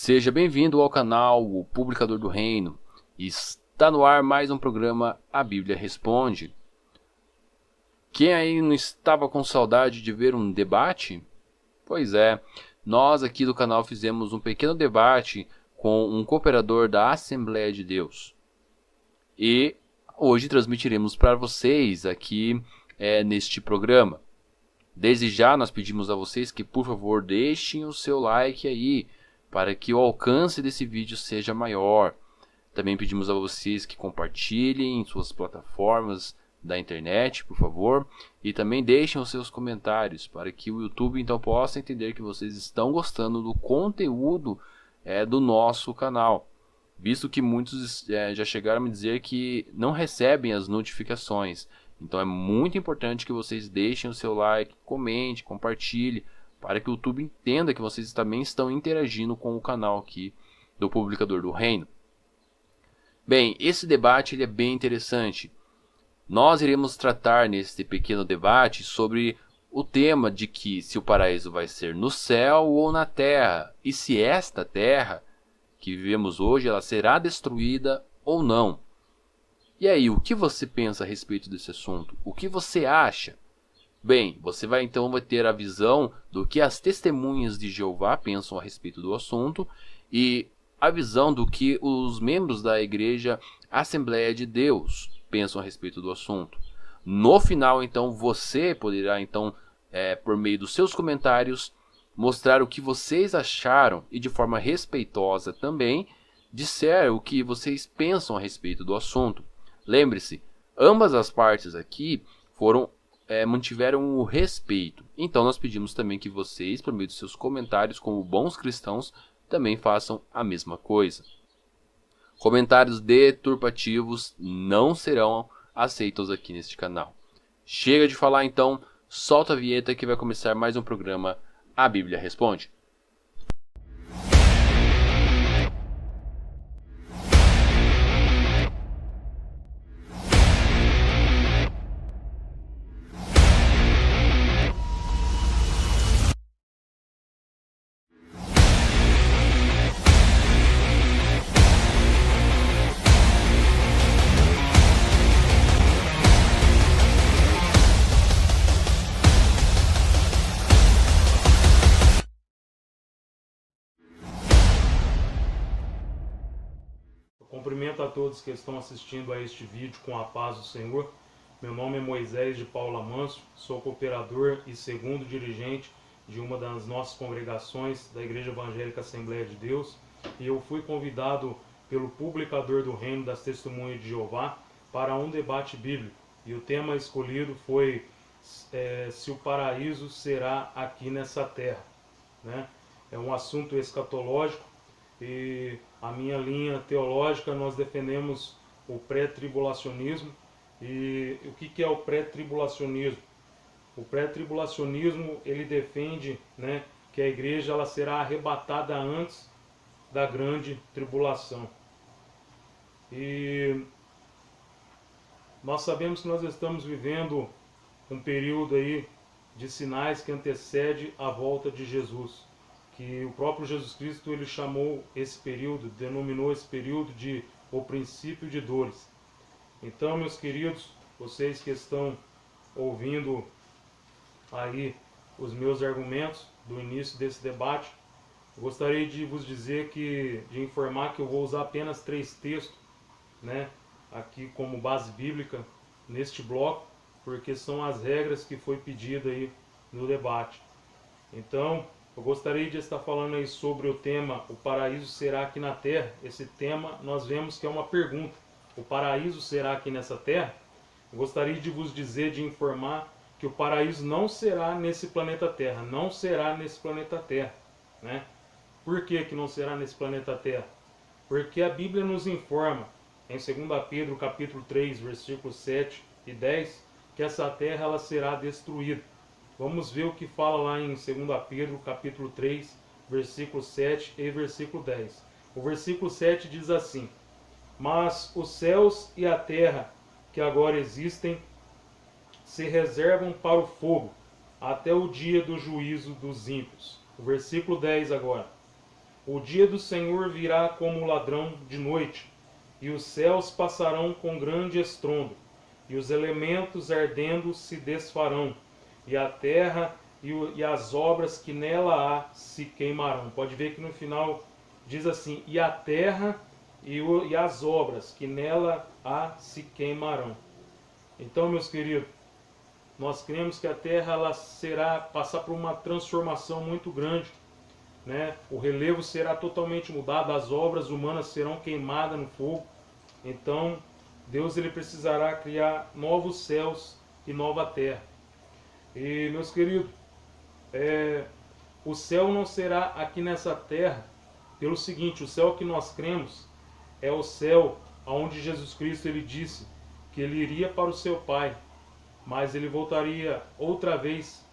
Seja bem-vindo ao canal O Publicador do Reino. Está no ar mais um programa A Bíblia Responde. Quem aí não estava com saudade de ver um debate? Pois é, nós aqui do canal fizemos um pequeno debate com um cooperador da Assembleia de Deus. E hoje transmitiremos para vocês aqui neste programa. Desde já nós pedimos a vocês que por favor deixem o seu like aí, para que o alcance desse vídeo seja maior. Também pedimos a vocês que compartilhem em suas plataformas da internet, por favor. E também deixem os seus comentários, para que o YouTube então possa entender que vocês estão gostando do conteúdo do nosso canal. Visto que muitos já chegaram a me dizer que não recebem as notificações. Então é muito importante que vocês deixem o seu like, comente, compartilhe, para que o YouTube entenda que vocês também estão interagindo com o canal aqui do Publicador do Reino. Bem, esse debate ele é bem interessante. Nós iremos tratar nesse pequeno debate sobre o tema de que se o paraíso vai ser no céu ou na terra, e se esta terra que vivemos hoje ela será destruída ou não. E aí, o que você pensa a respeito desse assunto? O que você acha? Bem, você vai ter a visão do que as testemunhas de Jeová pensam a respeito do assunto e a visão do que os membros da igreja Assembleia de Deus pensam a respeito do assunto. No final, então, você poderá, por meio dos seus comentários, mostrar o que vocês acharam e de forma respeitosa também, disser o que vocês pensam a respeito do assunto. Lembre-se, ambas as partes aqui mantiveram o respeito. Então nós pedimos também que vocês, por meio dos seus comentários, como bons cristãos, também façam a mesma coisa. Comentários deturpativos não serão aceitos aqui neste canal. Chega de falar então, solta a vinheta que vai começar mais um programa A Bíblia Responde. Cumprimento a todos que estão assistindo a este vídeo com a paz do Senhor. Meu nome é Moisés de Paula Manso, sou cooperador e segundo dirigente de uma das nossas congregações da Igreja Evangélica Assembleia de Deus, e eu fui convidado pelo Publicador do Reino das Testemunhas de Jeová para um debate bíblico, e o tema escolhido foi se o paraíso será aqui nessa terra, né? É um assunto escatológico. E a minha linha teológica, nós defendemos o pré-tribulacionismo. E o que é o pré-tribulacionismo? O pré-tribulacionismo ele defende, que a igreja ela será arrebatada antes da grande tribulação. E nós sabemos que nós estamos vivendo um período aí de sinais que antecede a volta de Jesus, que o próprio Jesus Cristo ele chamou esse período, denominou esse período de o princípio de dores. Então, meus queridos, vocês que estão ouvindo aí os meus argumentos do início desse debate, gostaria de vos dizer de informar que eu vou usar apenas 3 textos, aqui como base bíblica neste bloco, porque são as regras que foi pedido aí no debate. Então, eu gostaria de estar falando aí sobre o tema, o paraíso será aqui na terra. Esse tema nós vemos que é uma pergunta. O paraíso será aqui nessa terra? Eu gostaria de vos dizer, de informar, que o paraíso não será nesse planeta Terra. Não será nesse planeta Terra, Por que não será nesse planeta Terra? Porque a Bíblia nos informa, em 2 Pedro capítulo 3, versículos 7 e 10, que essa terra ela será destruída. Vamos ver o que fala lá em 2 Pedro, capítulo 3, versículo 7 e versículo 10. O versículo 7 diz assim: Mas os céus e a terra que agora existem se reservam para o fogo, até o dia do juízo dos ímpios. O versículo 10 agora. O dia do Senhor virá como ladrão de noite, e os céus passarão com grande estrondo, e os elementos ardendo se desfarão, e a terra e as obras que nela há se queimarão. Pode ver que no final diz assim, e a terra e as obras que nela há se queimarão. Então, meus queridos, nós cremos que a terra ela passar por uma transformação muito grande, né? O relevo será totalmente mudado, as obras humanas serão queimadas no fogo. Então, Deus ele precisará criar novos céus e nova terra. E, meus queridos, o céu não será aqui nessa terra pelo seguinte, o céu que nós cremos é o céu onde Jesus Cristo ele disse que ele iria para o seu Pai, mas ele voltaria outra vez,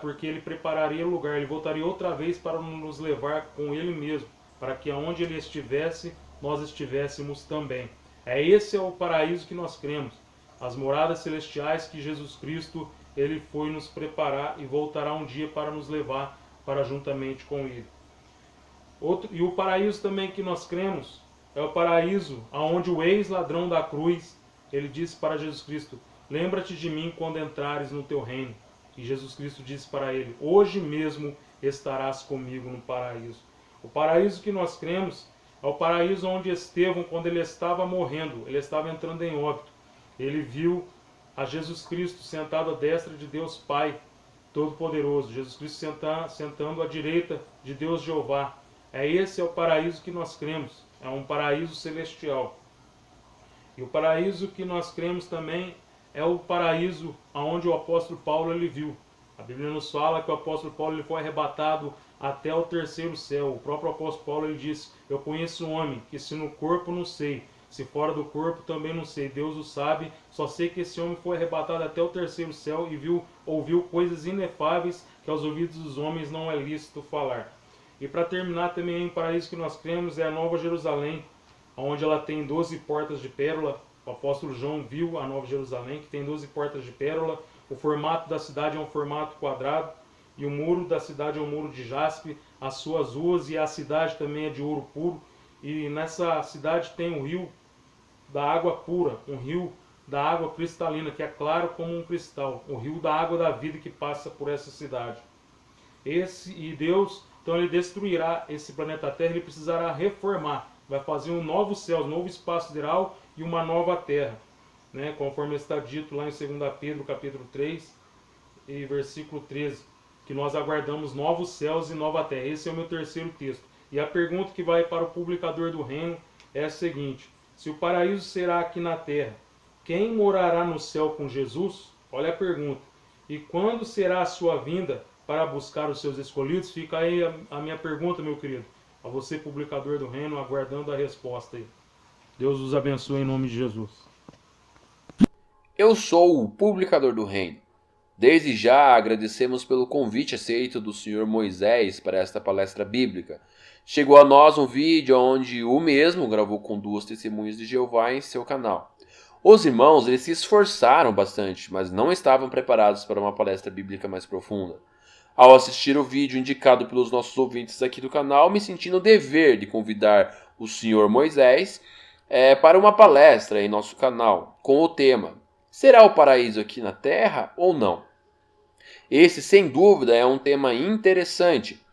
porque ele prepararia o lugar, ele voltaria outra vez para nos levar com ele mesmo, para que aonde ele estivesse, nós estivéssemos também. Esse é o paraíso que nós cremos, as moradas celestiais que Jesus Cristo ele foi nos preparar e voltará um dia para nos levar para juntamente com ele. E o paraíso também que nós cremos é o paraíso onde o ex-ladrão da cruz, ele disse para Jesus Cristo, lembra-te de mim quando entrares no teu reino. E Jesus Cristo disse para ele, hoje mesmo estarás comigo no paraíso. O paraíso que nós cremos é o paraíso onde Estevão, quando ele estava morrendo, ele estava entrando em óbito, ele viu a Jesus Cristo sentado à destra de Deus Pai Todo-Poderoso, Jesus Cristo sentando à direita de Deus Jeová. Esse é o paraíso que nós cremos, é um paraíso celestial. E o paraíso que nós cremos também é o paraíso onde o apóstolo Paulo ele viu. A Bíblia nos fala que o apóstolo Paulo ele foi arrebatado até o terceiro céu. O próprio apóstolo Paulo ele disse, eu conheço um homem que se no corpo não sei, se fora do corpo também não sei, Deus o sabe, só sei que esse homem foi arrebatado até o terceiro céu e ouviu coisas inefáveis que aos ouvidos dos homens não é lícito falar. E para terminar também, o paraíso que nós cremos é a Nova Jerusalém, onde ela tem 12 portas de pérola. O apóstolo João viu a Nova Jerusalém, que tem 12 portas de pérola. O formato da cidade é um formato quadrado, e o muro da cidade é um muro de jaspe, as suas ruas e a cidade também é de ouro puro. E nessa cidade tem um rio da água pura, um rio da água cristalina, que é claro como um cristal, o rio da água da vida que passa por essa cidade. E Deus, então ele destruirá esse planeta Terra, ele precisará reformar, vai fazer um novo céu, um novo espaço sideral e uma nova terra, né? Conforme está dito lá em 2 Pedro capítulo 3 e versículo 13, que nós aguardamos novos céus e nova terra. Esse é o meu terceiro texto. E a pergunta que vai para o publicador do reino é a seguinte, se o paraíso será aqui na terra, quem morará no céu com Jesus? Olha a pergunta. E quando será a sua vinda para buscar os seus escolhidos? Fica aí a minha pergunta, meu querido. A você, publicador do reino, aguardando a resposta aí. Deus os abençoe em nome de Jesus. Eu sou o publicador do reino. Desde já agradecemos pelo convite aceito do Sr. Moisés para esta palestra bíblica. Chegou a nós um vídeo onde o mesmo gravou com 2 testemunhas de Jeová em seu canal. Os irmãos eles se esforçaram bastante, mas não estavam preparados para uma palestra bíblica mais profunda. Ao assistir o vídeo indicado pelos nossos ouvintes aqui do canal, me senti no dever de convidar o Sr. Moisés para uma palestra em nosso canal, com o tema Será o paraíso aqui na Terra ou não? Esse, sem dúvida, é um tema interessante,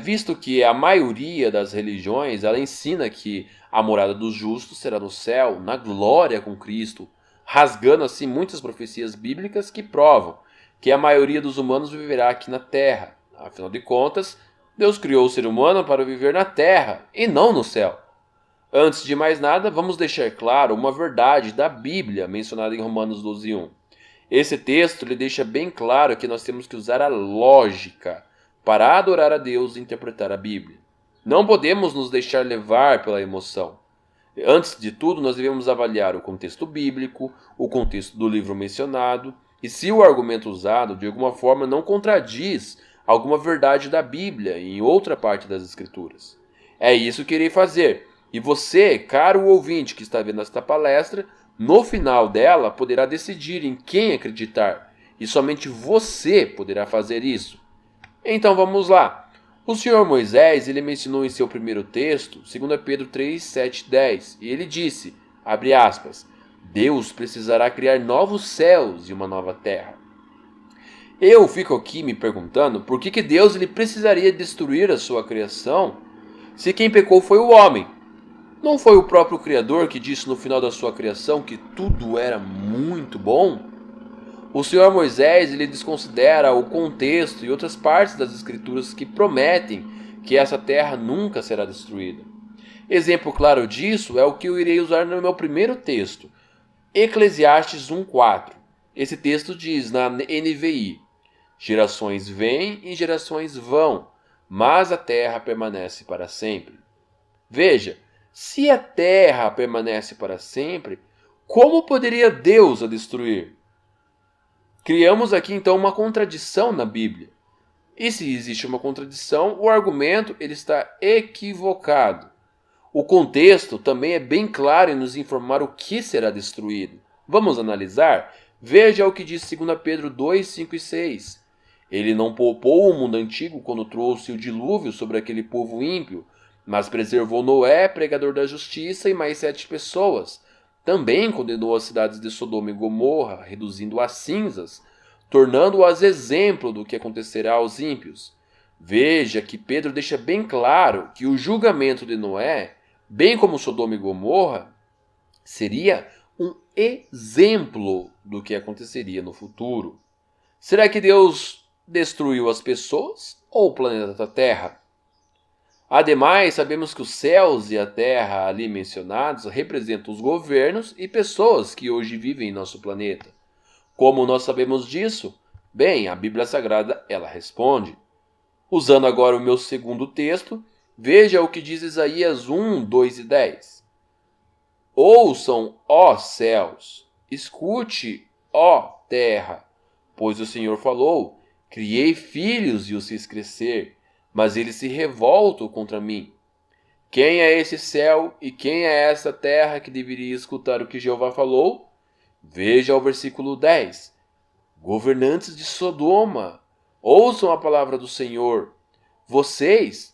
visto que a maioria das religiões ela ensina que a morada dos justos será no céu, na glória com Cristo, rasgando assim muitas profecias bíblicas que provam que a maioria dos humanos viverá aqui na Terra. Afinal de contas, Deus criou o ser humano para viver na Terra e não no céu. Antes de mais nada, vamos deixar claro uma verdade da Bíblia mencionada em Romanos 12:1. Esse texto ele deixa bem claro que nós temos que usar a lógica para adorar a Deus e interpretar a Bíblia. Não podemos nos deixar levar pela emoção. Antes de tudo, nós devemos avaliar o contexto bíblico, o contexto do livro mencionado, e se o argumento usado de alguma forma não contradiz alguma verdade da Bíblia em outra parte das Escrituras. É isso que irei fazer. E você, caro ouvinte que está vendo esta palestra, no final dela poderá decidir em quem acreditar. E somente você poderá fazer isso. Então vamos lá. O senhor Moisés, ele mencionou em seu primeiro texto, 2 Pedro 3, 7, 10, e ele disse, abre aspas, Deus precisará criar novos céus e uma nova terra. Eu fico aqui me perguntando por que Deus ele precisaria destruir a sua criação se quem pecou foi o homem. Não foi o próprio Criador que disse no final da sua criação que tudo era muito bom? O senhor Moisés ele desconsidera o contexto e outras partes das escrituras que prometem que essa terra nunca será destruída. Exemplo claro disso é o que eu irei usar no meu primeiro texto, Eclesiastes 1:4. Esse texto diz na NVI, gerações vêm e gerações vão, mas a terra permanece para sempre. Veja, se a terra permanece para sempre, como poderia Deus a destruir? Criamos aqui então uma contradição na Bíblia. E se existe uma contradição, o argumento ele está equivocado. O contexto também é bem claro em nos informar o que será destruído. Vamos analisar? Veja o que diz 2 Pedro 2, 5 e 6. Ele não poupou o mundo antigo quando trouxe o dilúvio sobre aquele povo ímpio, mas preservou Noé, pregador da justiça, e mais 7 pessoas. Também condenou as cidades de Sodoma e Gomorra, reduzindo a cinzas, tornando-as exemplo do que acontecerá aos ímpios. Veja que Pedro deixa bem claro que o julgamento de Noé, bem como Sodoma e Gomorra, seria um exemplo do que aconteceria no futuro. Será que Deus destruiu as pessoas ou o planeta Terra? Ademais, sabemos que os céus e a terra ali mencionados representam os governos e pessoas que hoje vivem em nosso planeta. Como nós sabemos disso? Bem, a Bíblia Sagrada, ela responde. Usando agora o meu segundo texto, veja o que diz Isaías 1, 2 e 10. Ouçam, ó céus, escute, ó terra, pois o Senhor falou, criei filhos e os fiz crescer, mas eles se revoltam contra mim. Quem é esse céu e quem é essa terra que deveria escutar o que Jeová falou? Veja o versículo 10. Governantes de Sodoma, ouçam a palavra do Senhor. Vocês,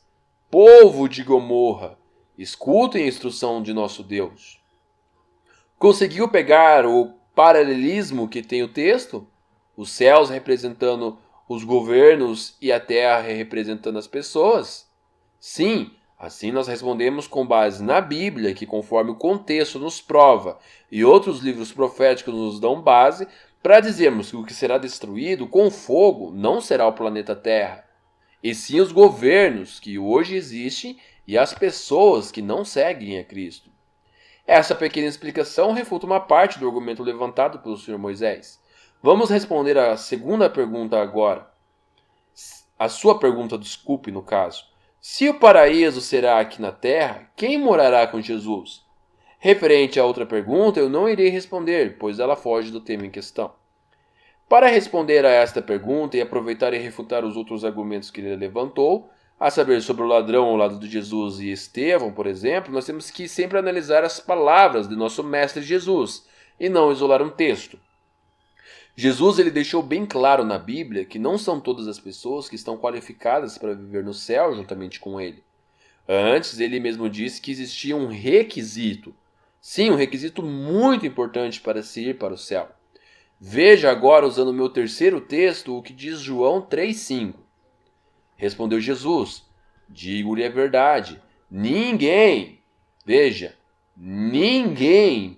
povo de Gomorra, escutem a instrução de nosso Deus. Conseguiu pegar o paralelismo que tem o texto? Os céus representando os governos e a terra representando as pessoas? Sim, assim nós respondemos com base na Bíblia, que conforme o contexto nos prova, e outros livros proféticos nos dão base, para dizermos que o que será destruído com fogo não será o planeta Terra, e sim os governos que hoje existem e as pessoas que não seguem a Cristo. Essa pequena explicação refuta uma parte do argumento levantado pelo Sr. Moisés. Vamos responder a segunda pergunta agora. A sua pergunta, desculpe, no caso. Se o paraíso será aqui na terra, quem morará com Jesus? Referente à outra pergunta, eu não irei responder, pois ela foge do tema em questão. Para responder a esta pergunta e aproveitar e refutar os outros argumentos que ele levantou, a saber sobre o ladrão ao lado de Jesus e Estevão, por exemplo, nós temos que sempre analisar as palavras de nosso mestre Jesus, e não isolar um texto. Jesus ele deixou bem claro na Bíblia que não são todas as pessoas que estão qualificadas para viver no céu juntamente com ele. Antes, ele mesmo disse que existia um requisito. Sim, um requisito muito importante para se ir para o céu. Veja agora, usando o meu terceiro texto, o que diz João 3,5. Respondeu Jesus, digo-lhe a verdade, ninguém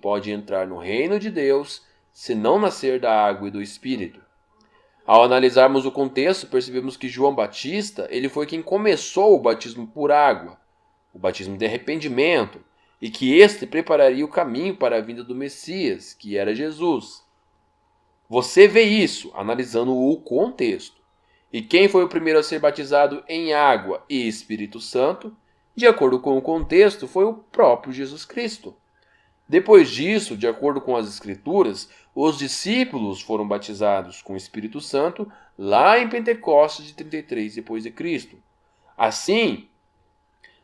pode entrar no reino de Deus se não nascer da água e do Espírito. Ao analisarmos o contexto, percebemos que João Batista ele foi quem começou o batismo por água, o batismo de arrependimento, e que este prepararia o caminho para a vinda do Messias, que era Jesus. Você vê isso analisando o contexto. E quem foi o primeiro a ser batizado em água e Espírito Santo? De acordo com o contexto, foi o próprio Jesus Cristo. Depois disso, de acordo com as Escrituras, os discípulos foram batizados com o Espírito Santo lá em Pentecostes de 33 depois de Cristo. Assim,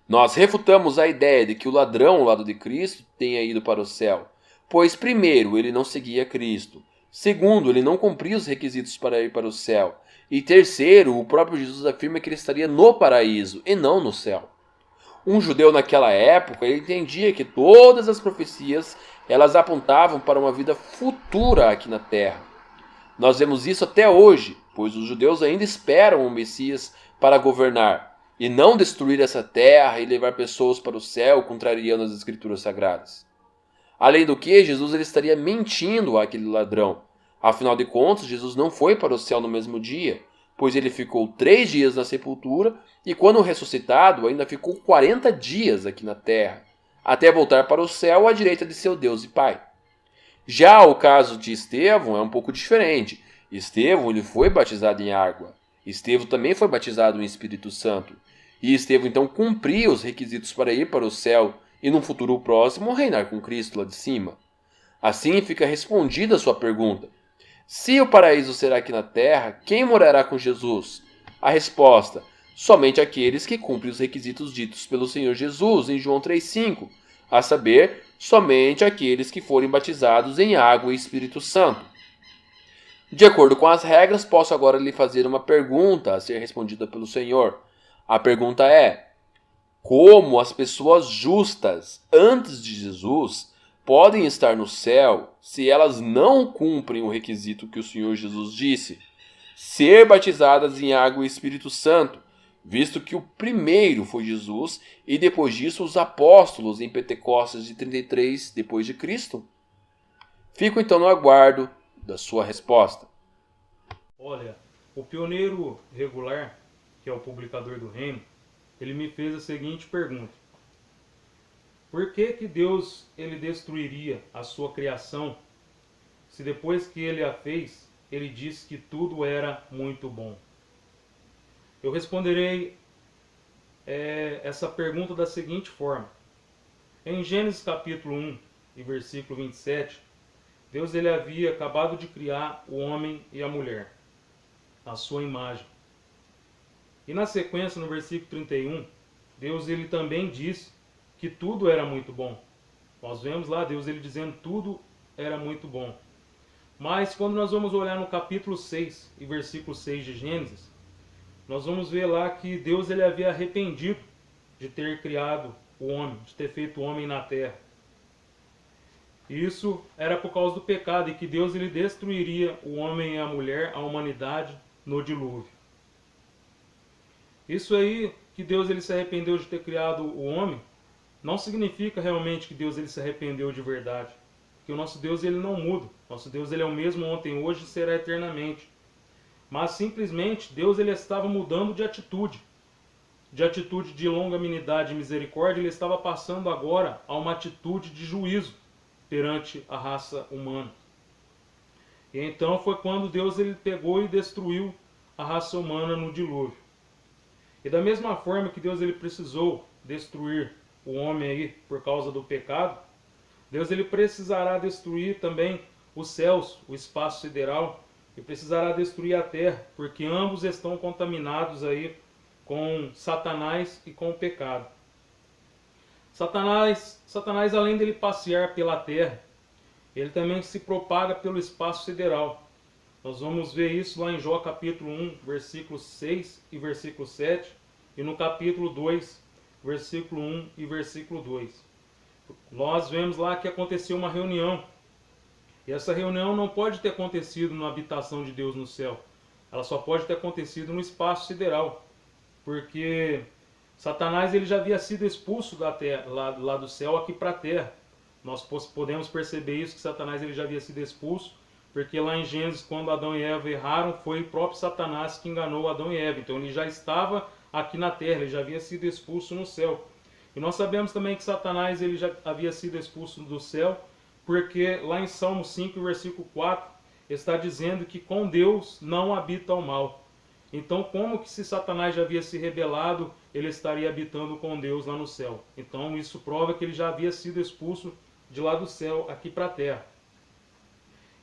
nós refutamos a ideia de que o ladrão ao lado de Cristo tenha ido para o céu, pois primeiro, ele não seguia Cristo. Segundo, ele não cumpria os requisitos para ir para o céu. E terceiro, o próprio Jesus afirma que ele estaria no paraíso e não no céu. Um judeu naquela época, ele entendia que todas as profecias, elas apontavam para uma vida futura aqui na terra. Nós vemos isso até hoje, pois os judeus ainda esperam o Messias para governar e não destruir essa terra e levar pessoas para o céu, contrariando as escrituras sagradas. Além do que, Jesus ele estaria mentindo àquele ladrão. Afinal de contas, Jesus não foi para o céu no mesmo dia, pois ele ficou 3 dias na sepultura e quando ressuscitado ainda ficou 40 dias aqui na terra, até voltar para o céu à direita de seu Deus e Pai. Já o caso de Estevão é um pouco diferente. Estevão ele foi batizado em água. Estevão também foi batizado em Espírito Santo. E Estevão então cumpria os requisitos para ir para o céu e num futuro próximo reinar com Cristo lá de cima. Assim fica respondida a sua pergunta. Se o paraíso será aqui na terra, quem morará com Jesus? A resposta: somente aqueles que cumprem os requisitos ditos pelo Senhor Jesus em João 3,5, a saber, somente aqueles que forem batizados em água e Espírito Santo. De acordo com as regras, posso agora lhe fazer uma pergunta a ser respondida pelo Senhor. A pergunta é: como as pessoas justas antes de Jesus podem estar no céu se elas não cumprem o requisito que o Senhor Jesus disse? Ser batizadas em água e Espírito Santo, visto que o primeiro foi Jesus e depois disso os apóstolos em Pentecostes de 33 depois de Cristo? Fico então no aguardo da sua resposta. Olha, o pioneiro regular, que é o publicador do reino, ele me fez a seguinte pergunta: por que Deus ele destruiria a sua criação se depois que ele a fez, ele disse que tudo era muito bom? Eu responderei essa pergunta da seguinte forma. Em Gênesis capítulo 1 e versículo 27, Deus ele havia acabado de criar o homem e a mulher, à sua imagem. E na sequência, no versículo 31, Deus ele também disse que tudo era muito bom. Nós vemos lá Deus ele dizendo tudo era muito bom. Mas quando nós vamos olhar no capítulo 6 e versículo 6 de Gênesis, nós vamos ver lá que Deus ele havia arrependido de ter criado o homem, de ter feito o homem na terra. Isso era por causa do pecado e que Deus ele destruiria o homem e a mulher, a humanidade, no dilúvio. Isso aí que Deus ele se arrependeu de ter criado o homem, não significa realmente que Deus ele se arrependeu de verdade. Porque o nosso Deus ele não muda. Nosso Deus ele é o mesmo ontem, hoje e será eternamente. Mas simplesmente Deus ele estava mudando de atitude de longanimidade e misericórdia, ele estava passando agora a uma atitude de juízo perante a raça humana. E então foi quando Deus ele pegou e destruiu a raça humana no dilúvio. E da mesma forma que Deus ele precisou destruir o homem aí por causa do pecado, Deus ele precisará destruir também os céus, o espaço sideral, e precisará destruir a terra, porque ambos estão contaminados aí com Satanás e com o pecado. Satanás, além dele passear pela terra, ele também se propaga pelo espaço sideral. Nós vamos ver isso lá em Jó capítulo 1, versículo 6 e versículo 7, e no capítulo 2, versículo 1 e versículo 2. Nós vemos lá que aconteceu uma reunião, e essa reunião não pode ter acontecido na habitação de Deus no céu, ela só pode ter acontecido no espaço sideral, porque Satanás ele já havia sido expulso da terra, lá do céu aqui para a terra. Nós podemos perceber isso, que Satanás ele já havia sido expulso, porque lá em Gênesis, quando Adão e Eva erraram, foi o próprio Satanás que enganou Adão e Eva. Então ele já estava aqui na terra, ele já havia sido expulso no céu. E nós sabemos também que Satanás ele já havia sido expulso do céu, porque lá em Salmo 5, versículo 4, está dizendo que com Deus não habita o mal. Então, como que se Satanás já havia se rebelado, ele estaria habitando com Deus lá no céu? Então, isso prova que ele já havia sido expulso de lá do céu aqui para a terra.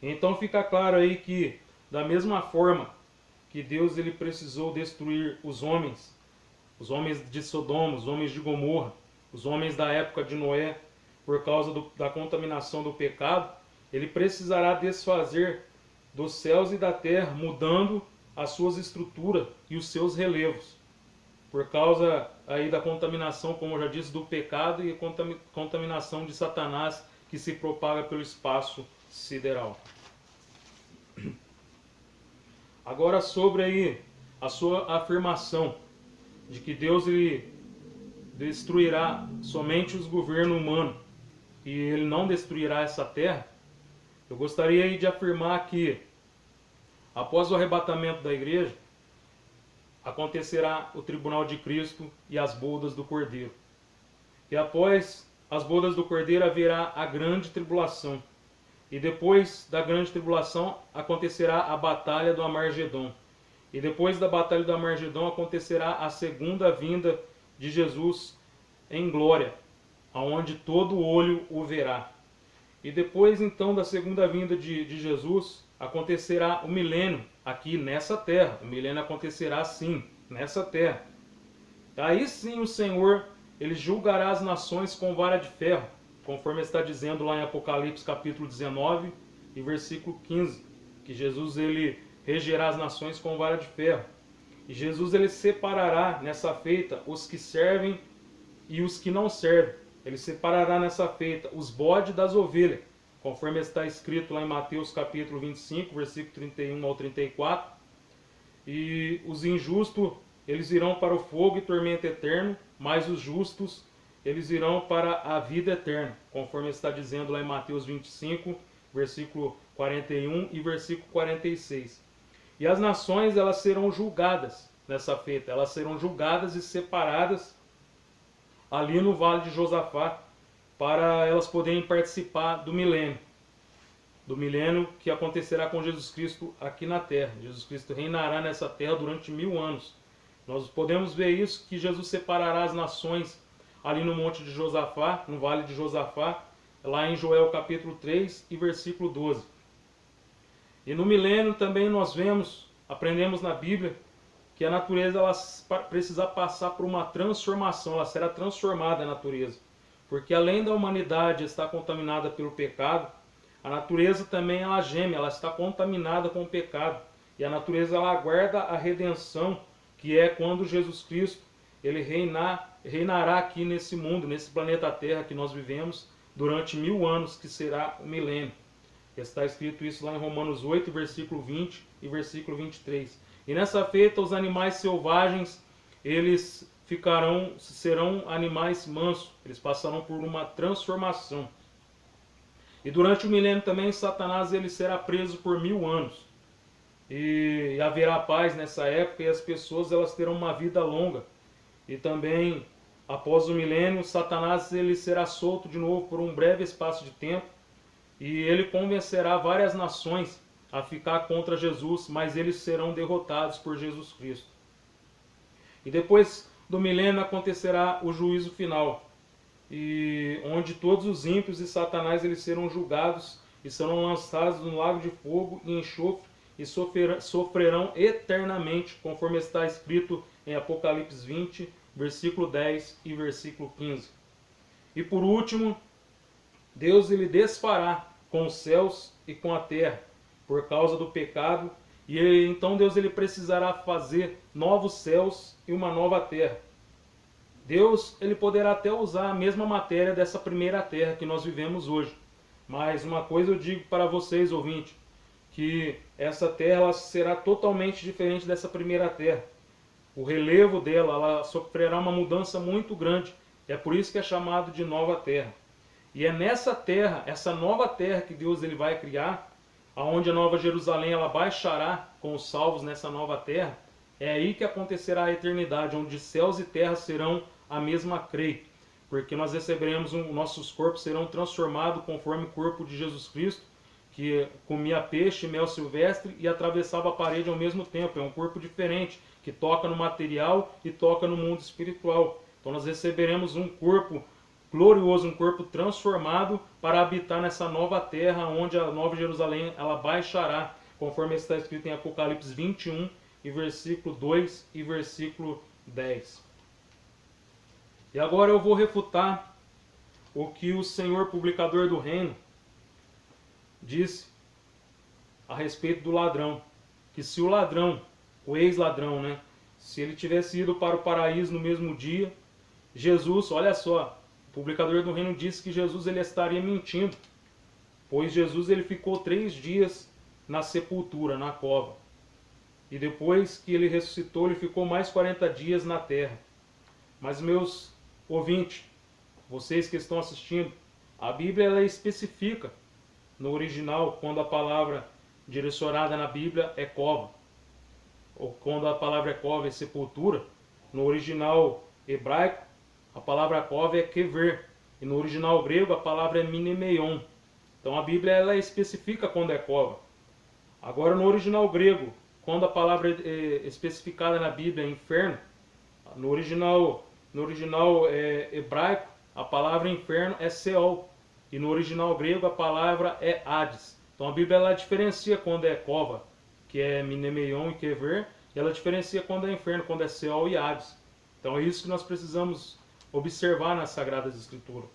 Então, fica claro aí que, da mesma forma que Deus ele precisou destruir os homens de Sodoma, os homens de Gomorra, os homens da época de Noé, por causa da contaminação do pecado, ele precisará desfazer dos céus e da terra, mudando as suas estruturas e os seus relevos, por causa aí da contaminação, como eu já disse, do pecado e contaminação de Satanás que se propaga pelo espaço sideral. Agora sobre aí a sua afirmação de que Deus ele destruirá somente os governos humanos e ele não destruirá essa terra, eu gostaria aí de afirmar que após o arrebatamento da igreja acontecerá o tribunal de Cristo e as bodas do Cordeiro. E após as bodas do Cordeiro haverá a grande tribulação. E depois da grande tribulação acontecerá a batalha do Amargedon. E depois da batalha do Amargedon acontecerá a segunda vinda de Jesus em glória, aonde todo olho o verá. E depois então da segunda vinda de Jesus acontecerá o milênio aqui nessa terra. O milênio acontecerá sim, nessa terra. Aí sim o Senhor ele julgará as nações com vara de ferro, conforme está dizendo lá em Apocalipse capítulo 19 e versículo 15, que Jesus ele regerá as nações com vara de ferro. E Jesus ele separará nessa feita os que servem e os que não servem. Ele separará nessa feita os bodes das ovelhas, conforme está escrito lá em Mateus capítulo 25, versículo 31 ao 34. E os injustos, eles irão para o fogo e tormento eterno, mas os justos, eles irão para a vida eterna, conforme está dizendo lá em Mateus 25, versículo 41 e versículo 46. E as nações, elas serão julgadas nessa feita, elas serão julgadas e separadas ali no Vale de Josafá, para elas poderem participar do milênio que acontecerá com Jesus Cristo aqui na terra. Jesus Cristo reinará nessa terra durante 1000 anos. Nós podemos ver isso, que Jesus separará as nações ali no Monte de Josafá, no Vale de Josafá, lá em Joel capítulo 3 e versículo 12. E no milênio também nós aprendemos na Bíblia, que a natureza ela precisa passar por uma transformação, ela será transformada a natureza. Porque além da humanidade estar contaminada pelo pecado, a natureza também ela geme, ela está contaminada com o pecado. E a natureza ela aguarda a redenção, que é quando Jesus Cristo ele reinará aqui nesse mundo, nesse planeta Terra que nós vivemos, durante 1000 anos, que será o milênio. Está escrito isso lá em Romanos 8, versículo 20 e versículo 23. E nessa feita os animais selvagens, eles serão animais mansos, eles passarão por uma transformação. E durante o milênio também Satanás ele será preso por 1000 anos. E haverá paz nessa época e as pessoas elas terão uma vida longa. E também após o milênio Satanás ele será solto de novo por um breve espaço de tempo e ele convencerá várias nações a ficar contra Jesus, mas eles serão derrotados por Jesus Cristo. E depois do milênio acontecerá o juízo final, e onde todos os ímpios e Satanás eles serão julgados e serão lançados no lago de fogo e enxofre e sofrerão eternamente, conforme está escrito em Apocalipse 20, versículo 10 e versículo 15. E por último, Deus ele desfará com os céus e com a terra, por causa do pecado, e então Deus ele precisará fazer novos céus e uma nova terra. Deus ele poderá até usar a mesma matéria dessa primeira terra que nós vivemos hoje. Mas uma coisa eu digo para vocês, ouvintes, que essa terra ela será totalmente diferente dessa primeira terra. O relevo dela ela sofrerá uma mudança muito grande. É por isso que é chamado de nova terra. E é nessa terra, essa nova terra que Deus ele vai criar, aonde a Nova Jerusalém ela baixará com os salvos nessa nova terra, é aí que acontecerá a eternidade, onde céus e terra serão a mesma crei, porque nós receberemos nossos corpos serão transformados conforme o corpo de Jesus Cristo, que comia peixe, mel silvestre e atravessava a parede ao mesmo tempo. É um corpo diferente, que toca no material e toca no mundo espiritual. Então nós receberemos um corpo glorioso, um corpo transformado para habitar nessa nova terra, onde a Nova Jerusalém ela baixará, conforme está escrito em Apocalipse 21, e versículo 2 e versículo 10. E agora eu vou refutar o que o Senhor publicador do reino disse a respeito do ladrão, que se o ladrão o ex-ladrão, né? Se ele tivesse ido para o paraíso no mesmo dia, Jesus, olha só, o publicador do reino disse que Jesus ele estaria mentindo, pois Jesus ele ficou 3 dias na sepultura, na cova. E depois que ele ressuscitou, ele ficou mais 40 dias na terra. Mas meus ouvintes, vocês que estão assistindo, a Bíblia ela especifica no original quando a palavra direcionada na Bíblia é cova, ou quando a palavra é cova é sepultura. No original hebraico, a palavra cova é kever, e no original grego a palavra é minemeion. Então a Bíblia ela especifica quando é cova. Agora no original grego, quando a palavra é especificada na Bíblia é inferno, no original hebraico, a palavra inferno é Seol. E no original grego a palavra é Hades. Então a Bíblia ela diferencia quando é cova, que é minemeion e kever, e ela diferencia quando é inferno, quando é Seol e Hades. Então é isso que nós precisamos observar nas Sagradas Escrituras.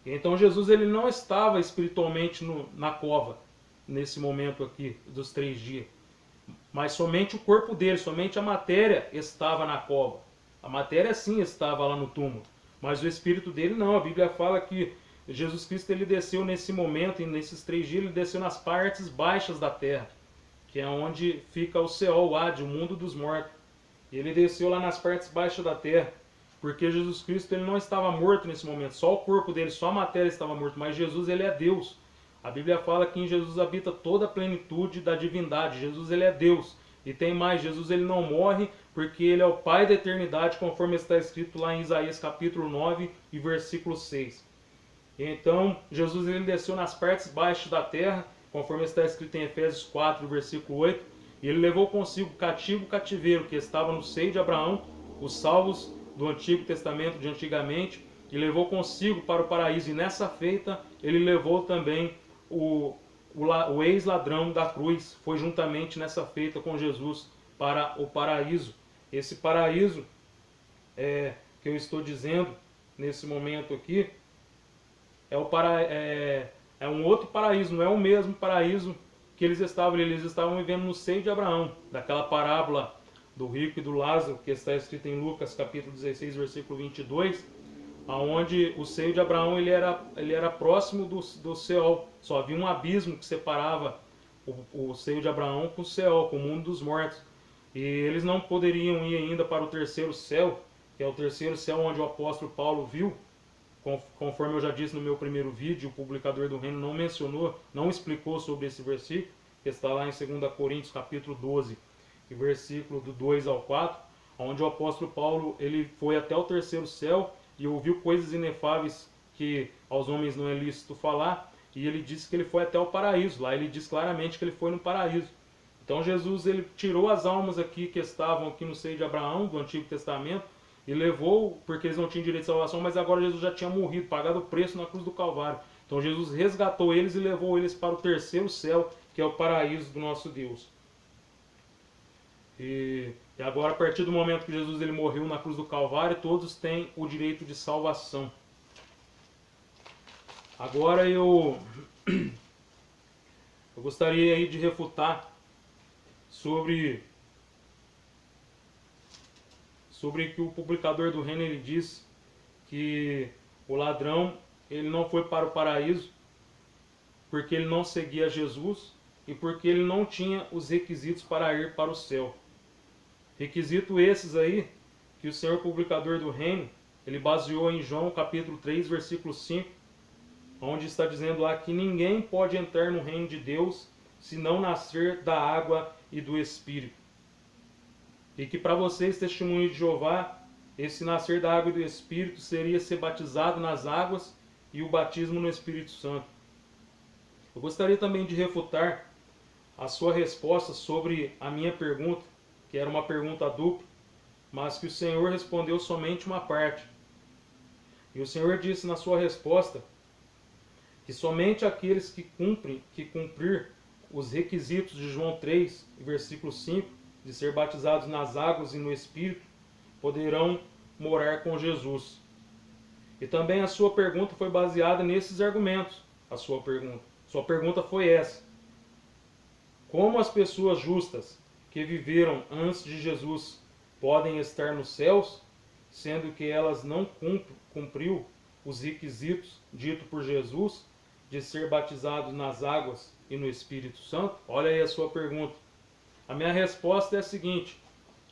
E então Jesus ele não estava espiritualmente na cova, nesse momento aqui dos 3 dias. Mas somente o corpo dele, somente a matéria estava na cova. A matéria sim estava lá no túmulo, mas o espírito dele não. A Bíblia fala que Jesus Cristo ele desceu nesse momento, e nesses 3 dias ele desceu nas partes baixas da terra, que é onde fica o Seol, o Hades, o mundo dos mortos. E ele desceu lá nas partes baixas da terra, porque Jesus Cristo ele não estava morto nesse momento. Só o corpo dele, só a matéria estava morto, mas Jesus ele é Deus. A Bíblia fala que em Jesus habita toda a plenitude da divindade. Jesus ele é Deus. E tem mais, Jesus ele não morre porque ele é o Pai da eternidade, conforme está escrito lá em Isaías capítulo 9 e versículo 6. Então, Jesus ele desceu nas partes baixas da terra, conforme está escrito em Efésios 4, versículo 8, e ele levou consigo o cativeiro que estava no seio de Abraão, os salvos do Antigo Testamento de antigamente, e levou consigo para o paraíso. E nessa feita, ele levou também o ex-ladrão da cruz, foi juntamente nessa feita com Jesus para o paraíso. Esse paraíso que eu estou dizendo nesse momento aqui é um outro paraíso, não é o mesmo paraíso que eles estavam vivendo no seio de Abraão, daquela parábola do rico e do Lázaro, que está escrita em Lucas capítulo 16, versículo 22, onde o seio de Abraão ele era próximo do Seol. Só havia um abismo que separava o seio de Abraão com o Seol, com o mundo dos mortos. E eles não poderiam ir ainda para o terceiro céu, que é o terceiro céu onde o apóstolo Paulo viu. Conforme eu já disse no meu primeiro vídeo, o publicador do reino não mencionou, não explicou sobre esse versículo, que está lá em 2 Coríntios capítulo 12, e versículo do 2 ao 4, onde o apóstolo Paulo ele foi até o terceiro céu e ouviu coisas inefáveis que aos homens não é lícito falar, e ele disse que ele foi até o paraíso. Lá ele diz claramente que ele foi no paraíso. Então Jesus ele tirou as almas aqui que estavam aqui no seio de Abraão, do Antigo Testamento, e levou, porque eles não tinham direito de salvação, mas agora Jesus já tinha morrido, pagado o preço na cruz do Calvário. Então Jesus resgatou eles e levou eles para o terceiro céu, que é o paraíso do nosso Deus. E agora, a partir do momento que Jesus ele morreu na cruz do Calvário, todos têm o direito de salvação. Agora eu gostaria aí de refutar sobre que o publicador do reino ele diz que o ladrão ele não foi para o paraíso porque ele não seguia Jesus e porque ele não tinha os requisitos para ir para o céu. Requisito esses aí que o Senhor publicador do reino ele baseou em João capítulo 3, versículo 5, onde está dizendo lá que ninguém pode entrar no reino de Deus se não nascer da água e do Espírito. E que para vocês, testemunho de Jeová, esse nascer da água e do Espírito seria ser batizado nas águas e o batismo no Espírito Santo. Eu gostaria também de refutar a sua resposta sobre a minha pergunta, que era uma pergunta dupla, mas que o Senhor respondeu somente uma parte. E o Senhor disse na sua resposta que somente aqueles que cumprir os requisitos de João 3, versículo 5, de ser batizados nas águas e no Espírito, poderão morar com Jesus. E também a sua pergunta foi baseada nesses argumentos. Sua pergunta foi essa: como as pessoas justas que viveram antes de Jesus podem estar nos céus, sendo que elas não cumpriu os requisitos dito por Jesus de ser batizados nas águas e no Espírito Santo? Olha aí a sua pergunta. A minha resposta é a seguinte: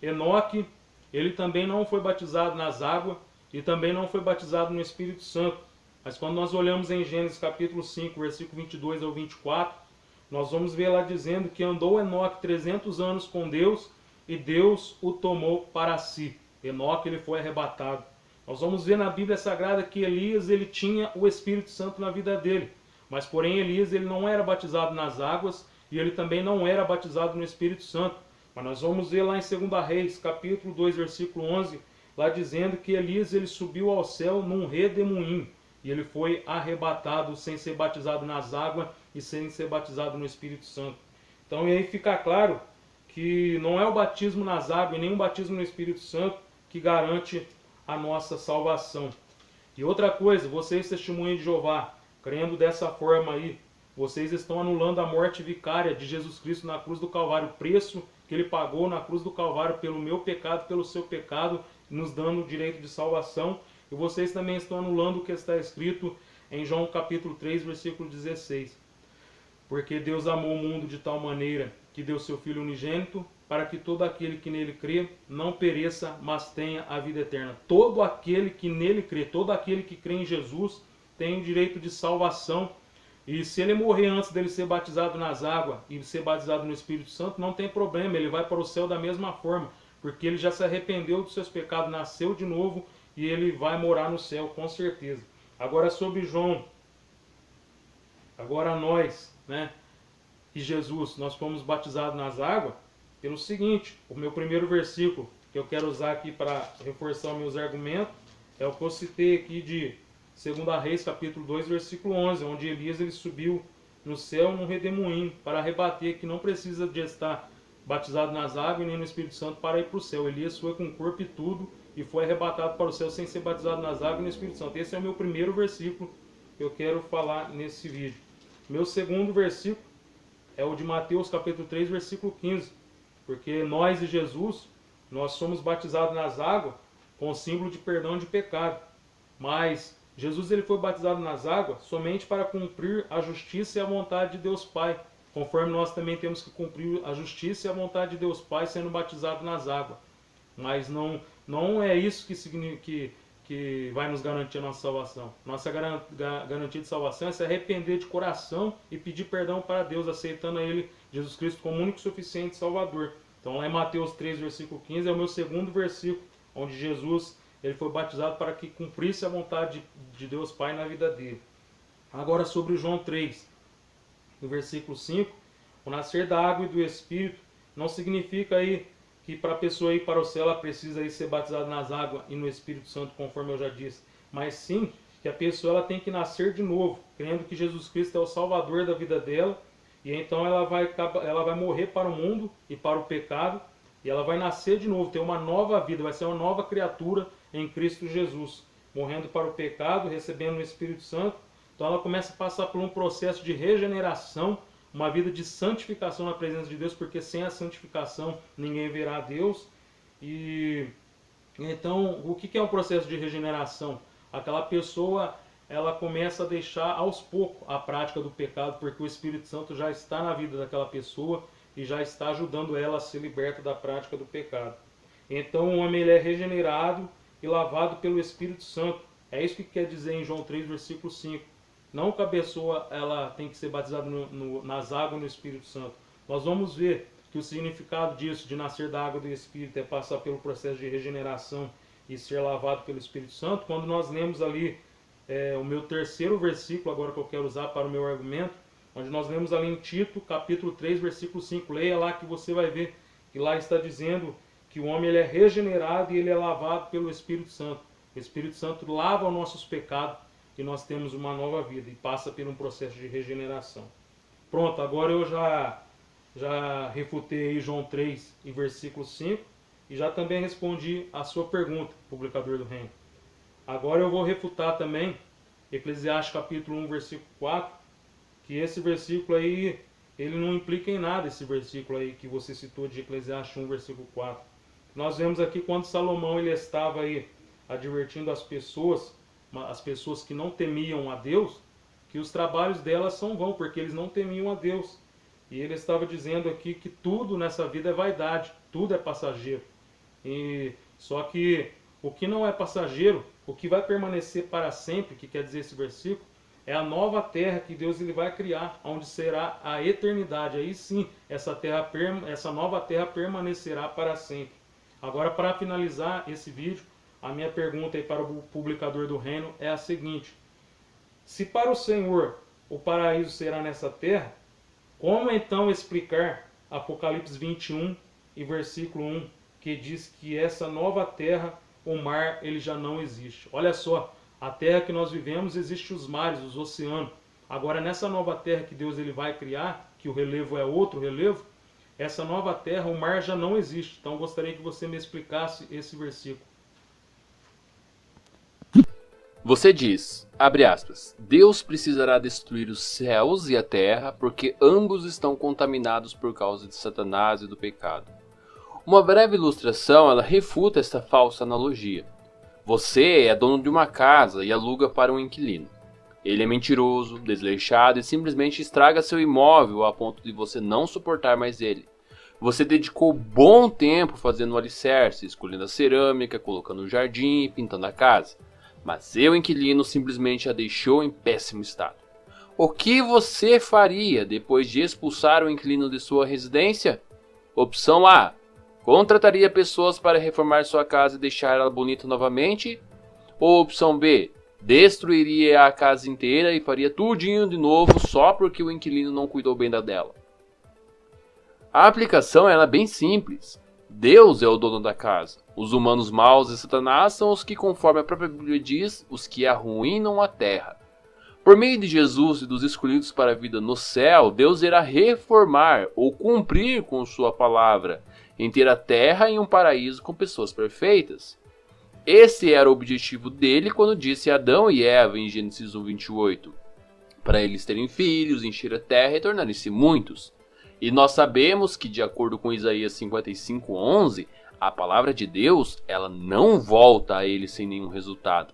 Enoque, ele também não foi batizado nas águas e também não foi batizado no Espírito Santo. Mas quando nós olhamos em Gênesis capítulo 5, versículo 22 ao 24, nós vamos ver lá dizendo que andou Enoque 300 anos com Deus e Deus o tomou para si. Enoque, ele foi arrebatado. Nós vamos ver na Bíblia Sagrada que Elias, ele tinha o Espírito Santo na vida dele. Mas porém Elias, ele não era batizado nas águas e ele também não era batizado no Espírito Santo. Mas nós vamos ver lá em 2 Reis, capítulo 2, versículo 11, lá dizendo que Elias, ele subiu ao céu num redemoinho. E ele foi arrebatado sem ser batizado nas águas e sem ser batizado no Espírito Santo. Então, e aí fica claro que não é o batismo nas águas e nem o batismo no Espírito Santo que garante a nossa salvação. E outra coisa, vocês testemunhas de Jeová, crendo dessa forma aí, vocês estão anulando a morte vicária de Jesus Cristo na cruz do Calvário, o preço que ele pagou na cruz do Calvário pelo meu pecado, pelo seu pecado, nos dando o direito de salvação. E vocês também estão anulando o que está escrito em João capítulo 3, versículo 16. Porque Deus amou o mundo de tal maneira que deu seu Filho unigênito, para que todo aquele que nele crê não pereça, mas tenha a vida eterna. Todo aquele que nele crê, todo aquele que crê em Jesus, tem o direito de salvação. E se ele morrer antes dele ser batizado nas águas e ser batizado no Espírito Santo, não tem problema, ele vai para o céu da mesma forma, porque ele já se arrependeu dos seus pecados, nasceu de novo e ele vai morar no céu, com certeza. Agora sobre João, agora nós, né, e Jesus, nós fomos batizados nas águas pelo seguinte: o meu primeiro versículo que eu quero usar aqui para reforçar os meus argumentos é o que eu citei aqui de 2 Reis, capítulo 2, versículo 11, onde Elias, ele subiu no céu num redemoinho para rebater que não precisa de estar batizado nas águas nem no Espírito Santo para ir para o céu. Elias foi com o corpo e tudo e foi arrebatado para o céu sem ser batizado nas águas e no Espírito Santo. Esse é o meu primeiro versículo que eu quero falar nesse vídeo. Meu segundo versículo é o de Mateus capítulo 3, versículo 15. Porque nós e Jesus, nós somos batizados nas águas com o símbolo de perdão de pecado. Mas Jesus, ele foi batizado nas águas somente para cumprir a justiça e a vontade de Deus Pai. Conforme nós também temos que cumprir a justiça e a vontade de Deus Pai sendo batizado nas águas. Mas não é isso que vai nos garantir a nossa salvação. Nossa garantia de salvação é se arrepender de coração e pedir perdão para Deus, aceitando a Ele, Jesus Cristo, como único e suficiente Salvador. Então lá em Mateus 3, versículo 15, é o meu segundo versículo, onde Jesus, ele foi batizado para que cumprisse a vontade de Deus Pai na vida dele. Agora sobre João 3, no versículo 5, o nascer da água e do Espírito não significa aí que para a pessoa ir para o céu ela precisa aí ser batizada nas águas e no Espírito Santo, conforme eu já disse. Mas sim que a pessoa ela tem que nascer de novo, crendo que Jesus Cristo é o Salvador da vida dela. E então ela vai morrer para o mundo e para o pecado. E ela vai nascer de novo, ter uma nova vida, vai ser uma nova criatura em Cristo Jesus. Morrendo para o pecado, recebendo o Espírito Santo. Então ela começa a passar por um processo de regeneração, uma vida de santificação na presença de Deus, porque sem a santificação ninguém verá a Deus. E então, o que é um processo de regeneração? Aquela pessoa, ela começa a deixar aos poucos a prática do pecado, porque o Espírito Santo já está na vida daquela pessoa e já está ajudando ela a ser liberta da prática do pecado. Então o homem, ele é regenerado e lavado pelo Espírito Santo. É isso que quer dizer em João 3, versículo 5. Não que a pessoa ela tem que ser batizada nas águas e no Espírito Santo. Nós vamos ver que o significado disso, de nascer da água do Espírito, é passar pelo processo de regeneração e ser lavado pelo Espírito Santo. Quando nós lemos ali o meu terceiro versículo, agora que eu quero usar para o meu argumento, onde nós lemos ali em Tito, capítulo 3, versículo 5. Leia lá que você vai ver que lá está dizendo que o homem ele é regenerado e ele é lavado pelo Espírito Santo. O Espírito Santo lava os nossos pecados e nós temos uma nova vida e passa por um processo de regeneração. Pronto, agora eu já refutei aí João 3 e versículo 5 e já também respondi a sua pergunta, publicador do reino. Agora eu vou refutar também Eclesiastes capítulo 1, versículo 4, que esse versículo aí ele não implica em nada esse versículo aí que você citou de Eclesiastes 1, versículo 4. Nós vemos aqui quando Salomão ele estava aí advertindo as pessoas que não temiam a Deus, que os trabalhos delas são vãos, porque eles não temiam a Deus. E ele estava dizendo aqui que tudo nessa vida é vaidade, tudo é passageiro. Só que o que não é passageiro, o que vai permanecer para sempre, que quer dizer esse versículo, é a nova terra que Deus ele vai criar, onde será a eternidade. Aí sim, essa nova terra permanecerá para sempre. Agora, para finalizar esse vídeo, a minha pergunta aí para o publicador do reino é a seguinte: se para o Senhor o paraíso será nessa terra, como então explicar Apocalipse 21 e versículo 1, que diz que essa nova terra, o mar, ele já não existe? Olha só, a terra que nós vivemos, existe os mares, os oceanos. Agora, nessa nova terra que Deus ele vai criar, que o relevo é outro relevo, essa nova terra, o mar já não existe. Então, gostaria que você me explicasse esse versículo. Você diz, abre aspas, Deus precisará destruir os céus e a terra, porque ambos estão contaminados por causa de Satanás e do pecado. Uma breve ilustração, ela refuta esta falsa analogia. Você é dono de uma casa e aluga para um inquilino. Ele é mentiroso, desleixado e simplesmente estraga seu imóvel a ponto de você não suportar mais ele. Você dedicou bom tempo fazendo o alicerce, escolhendo a cerâmica, colocando o jardim e pintando a casa. Mas seu inquilino simplesmente a deixou em péssimo estado. O que você faria depois de expulsar o inquilino de sua residência? Opção A. Contrataria pessoas para reformar sua casa e deixar ela bonita novamente? Ou opção B. Destruiria a casa inteira e faria tudinho de novo só porque o inquilino não cuidou bem da dela? A aplicação é bem simples. Deus é o dono da casa. Os humanos maus e Satanás são os que, conforme a própria Bíblia diz, os que arruinam a terra. Por meio de Jesus e dos escolhidos para a vida no céu, Deus irá reformar ou cumprir com sua palavra, em ter a terra em um paraíso com pessoas perfeitas. Esse era o objetivo dele quando disse a Adão e Eva em Gênesis 1:28, para eles terem filhos, encher a terra e tornarem-se muitos. E nós sabemos que, de acordo com Isaías 55:11, a palavra de Deus, ela não volta a ele sem nenhum resultado.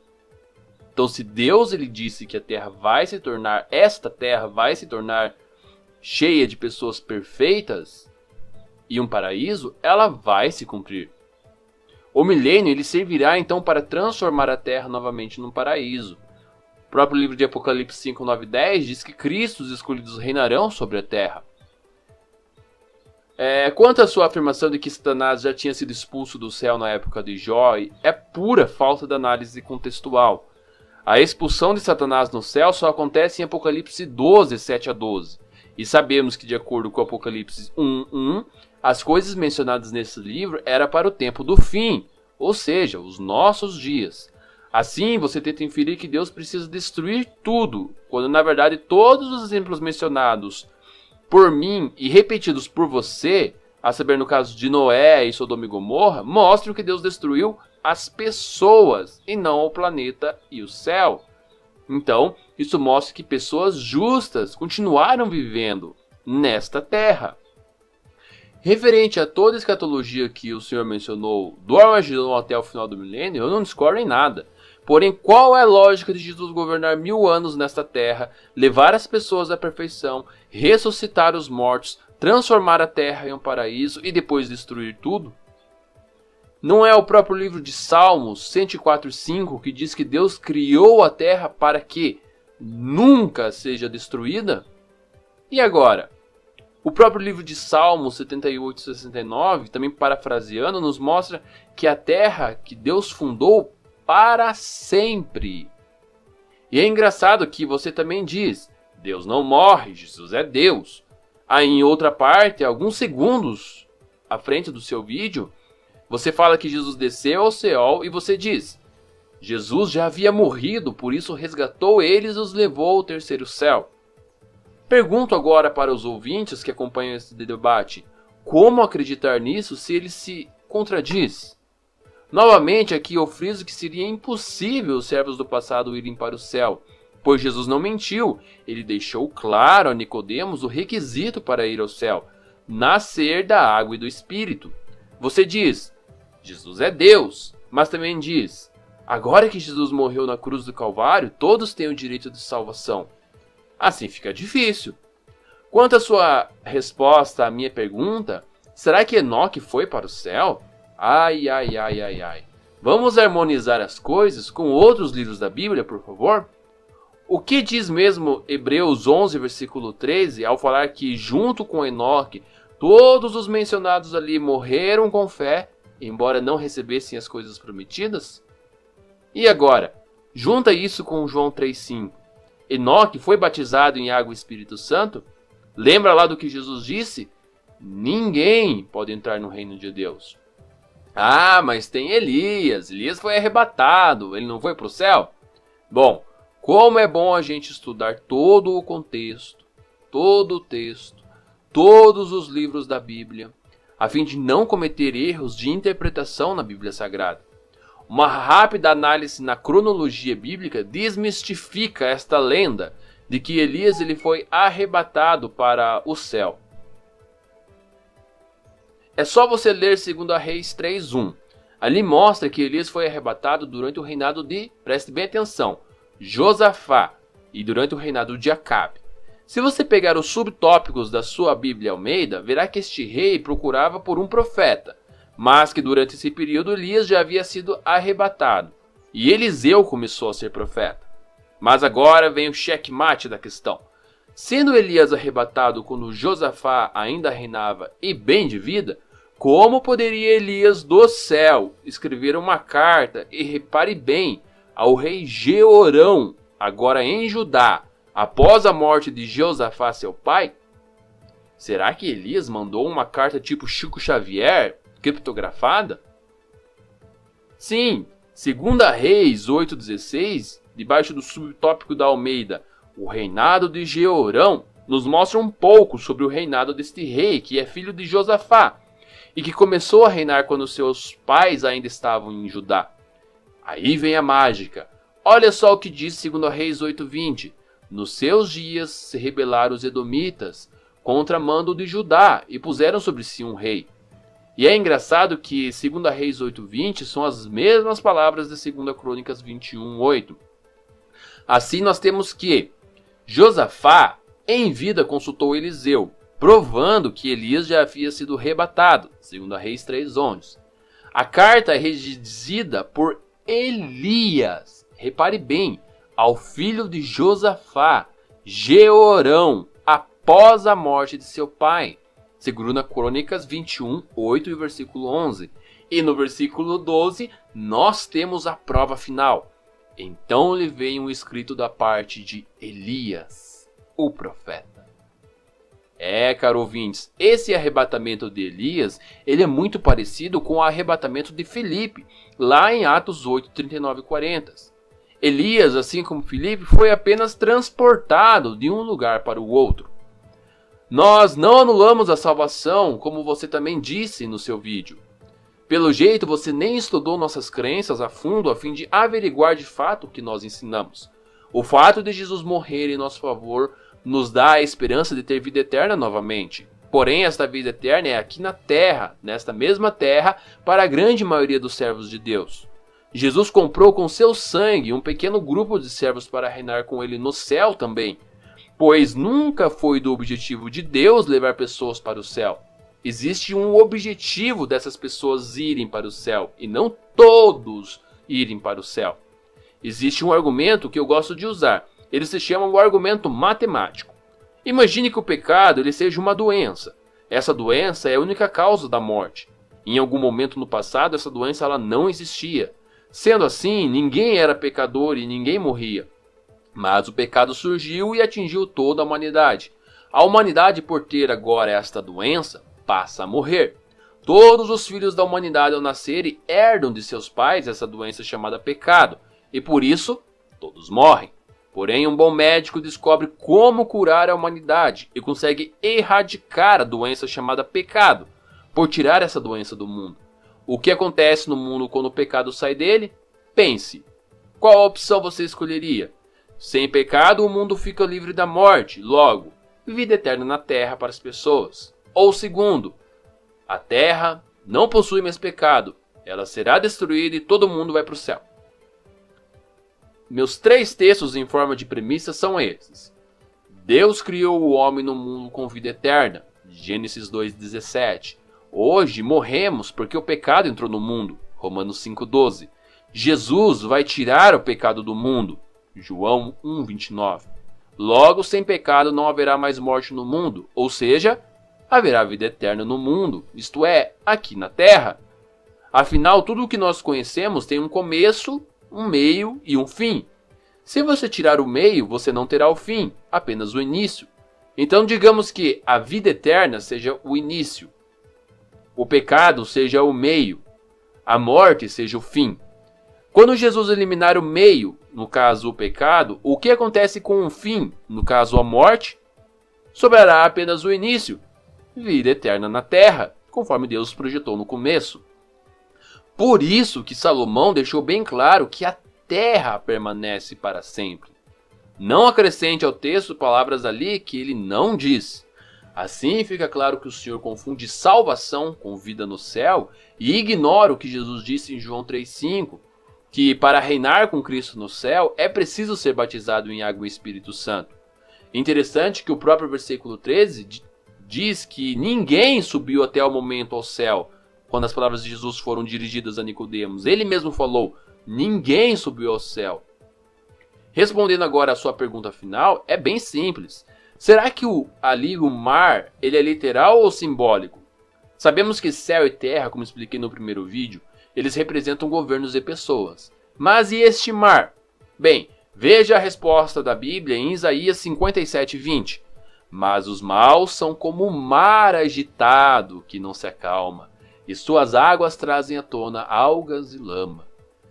Então, se Deus ele disse que esta terra vai se tornar cheia de pessoas perfeitas e um paraíso, ela vai se cumprir. O milênio ele servirá então para transformar a terra novamente num paraíso. O próprio livro de Apocalipse 5, 9 e 10 diz que Cristo e os escolhidos reinarão sobre a terra. Quanto à sua afirmação de que Satanás já tinha sido expulso do céu na época de Jó, é pura falta de análise contextual. A expulsão de Satanás no céu só acontece em Apocalipse 12, 7 a 12. E sabemos que, de acordo com Apocalipse 1:1, as coisas mencionadas nesse livro eram para o tempo do fim, ou seja, os nossos dias. Assim, você tenta inferir que Deus precisa destruir tudo, quando na verdade todos os exemplos mencionados por mim e repetidos por você, a saber no caso de Noé e Sodoma e Gomorra, mostram que Deus destruiu as pessoas e não o planeta e o céu. Então, isso mostra que pessoas justas continuaram vivendo nesta terra. Referente a toda a escatologia que o Senhor mencionou, do Armagedon até o final do milênio, eu não discordo em nada. Porém, qual é a lógica de Jesus governar 1000 anos nesta terra, levar as pessoas à perfeição, ressuscitar os mortos, transformar a terra em um paraíso e depois destruir tudo? Não é o próprio livro de Salmos 104:5 que diz que Deus criou a terra para que nunca seja destruída? E agora? O próprio livro de Salmos 78:69, também parafraseando, nos mostra que a terra que Deus fundou para sempre. E é engraçado que você também diz, Deus não morre, Jesus é Deus. Aí em outra parte, alguns segundos à frente do seu vídeo, você fala que Jesus desceu ao Seol e você diz, Jesus já havia morrido, por isso resgatou eles e os levou ao terceiro céu. Pergunto agora para os ouvintes que acompanham esse debate, como acreditar nisso se ele se contradiz? Novamente aqui eu friso que seria impossível os servos do passado irem para o céu, pois Jesus não mentiu. Ele deixou claro a Nicodemos o requisito para ir ao céu: nascer da água e do Espírito. Você diz, Jesus é Deus, mas também diz, agora que Jesus morreu na cruz do Calvário, todos têm o direito de salvação. Assim fica difícil. Quanto à sua resposta à minha pergunta, será que Enoque foi para o céu? Ai. Vamos harmonizar as coisas com outros livros da Bíblia, por favor? O que diz mesmo Hebreus 11, versículo 13, ao falar que junto com Enoque, todos os mencionados ali morreram com fé, embora não recebessem as coisas prometidas? E agora, junta isso com João 3,5. Enoque foi batizado em água e Espírito Santo? Lembra lá do que Jesus disse? Ninguém pode entrar no reino de Deus. Ah, mas tem Elias. Elias foi arrebatado. Ele não foi para o céu? Bom, como é bom a gente estudar todo o contexto, todo o texto, todos os livros da Bíblia, a fim de não cometer erros de interpretação na Bíblia Sagrada. Uma rápida análise na cronologia bíblica desmistifica esta lenda de que Elias ele foi arrebatado para o céu. É só você ler 2 Reis 3:1. Ali mostra que Elias foi arrebatado durante o reinado de, preste bem atenção, Josafá e durante o reinado de Acabe. Se você pegar os subtópicos da sua Bíblia Almeida, verá que este rei procurava por um profeta, mas que durante esse período Elias já havia sido arrebatado e Eliseu começou a ser profeta. Mas agora vem o checkmate da questão. Sendo Elias arrebatado quando Josafá ainda reinava e bem de vida, como poderia Elias do céu escrever uma carta, e repare bem, ao rei Jeorão, agora em Judá, após a morte de Josafá seu pai? Será que Elias mandou uma carta tipo Chico Xavier, criptografada? Sim, 2 Reis 8,16, debaixo do subtópico da Almeida, o reinado de Jeorão, nos mostra um pouco sobre o reinado deste rei, que é filho de Josafá, e que começou a reinar quando seus pais ainda estavam em Judá. Aí vem a mágica. Olha só o que diz 2 Reis 8,20. Nos seus dias se rebelaram os edomitas contra mando de Judá e puseram sobre si um rei. E é engraçado que 2 Reis 8,20 são as mesmas palavras de 2 Crônicas 21:8. Assim nós temos que Josafá em vida consultou Eliseu, provando que Elias já havia sido arrebatado, 2 Reis 3:11. A carta é redigida por Elias, repare bem, ao filho de Josafá, Jeorão, após a morte de seu pai, 2 Crônicas 21:8 e versículo 11. E no versículo 12, nós temos a prova final. Então lhe veio um escrito da parte de Elias, o profeta. Caro ouvintes, esse arrebatamento de Elias, ele é muito parecido com o arrebatamento de Filipe, lá em Atos 8, 39 e 40. Elias, assim como Filipe, foi apenas transportado de um lugar para o outro. Nós não anulamos a salvação, como você também disse no seu vídeo. Pelo jeito, você nem estudou nossas crenças a fundo a fim de averiguar de fato o que nós ensinamos. O fato de Jesus morrer em nosso favor nos dá a esperança de ter vida eterna novamente. Porém, esta vida eterna é aqui na terra, nesta mesma terra, para a grande maioria dos servos de Deus. Jesus comprou com seu sangue um pequeno grupo de servos para reinar com ele no céu também, pois nunca foi do objetivo de Deus levar pessoas para o céu. Existe um objetivo dessas pessoas irem para o céu, e não todos irem para o céu. Existe um argumento que eu gosto de usar. Ele se chama o argumento matemático. Imagine que o pecado ele seja uma doença. Essa doença é a única causa da morte. Em algum momento no passado, essa doença ela não existia. Sendo assim, ninguém era pecador e ninguém morria. Mas o pecado surgiu e atingiu toda a humanidade. A humanidade, por ter agora esta doença, passa a morrer. Todos os filhos da humanidade ao nascerem herdam de seus pais essa doença chamada pecado. E por isso, todos morrem. Porém, um bom médico descobre como curar a humanidade e consegue erradicar a doença chamada pecado, por tirar essa doença do mundo. O que acontece no mundo quando o pecado sai dele? Pense, qual opção você escolheria? Sem pecado, o mundo fica livre da morte, logo, vida eterna na terra para as pessoas. Ou segundo, a terra não possui mais pecado, ela será destruída e todo mundo vai para o céu. Meus 3 textos em forma de premissa são esses. Deus criou o homem no mundo com vida eterna, Gênesis 2,17. Hoje morremos porque o pecado entrou no mundo, Romanos 5,12. Jesus vai tirar o pecado do mundo, João 1,29. Logo, sem pecado não haverá mais morte no mundo, ou seja, haverá vida eterna no mundo, isto é, aqui na terra. Afinal, tudo o que nós conhecemos tem um começo, um meio e um fim. Se você tirar o meio, você não terá o fim, apenas o início. Então digamos que a vida eterna seja o início, o pecado seja o meio, a morte seja o fim. Quando Jesus eliminar o meio, no caso o pecado, o que acontece com o fim, no caso a morte? Sobrará apenas o início, vida eterna na terra, conforme Deus projetou no começo. Por isso que Salomão deixou bem claro que a terra permanece para sempre. Não acrescente ao texto palavras ali que ele não diz. Assim fica claro que o Senhor confunde salvação com vida no céu e ignora o que Jesus disse em João 3,5, que para reinar com Cristo no céu é preciso ser batizado em água e Espírito Santo. Interessante que o próprio versículo 13 diz que ninguém subiu até o momento ao céu, quando as palavras de Jesus foram dirigidas a Nicodemos. Ele mesmo falou, ninguém subiu ao céu. Respondendo agora a sua pergunta final, é bem simples. Será que ali o mar ele é literal ou simbólico? Sabemos que céu e terra, como expliquei no primeiro vídeo, eles representam governos e pessoas. Mas e este mar? Bem, veja a resposta da Bíblia em Isaías 57:20. Mas os maus são como o mar agitado que não se acalma, e suas águas trazem à tona algas e lama.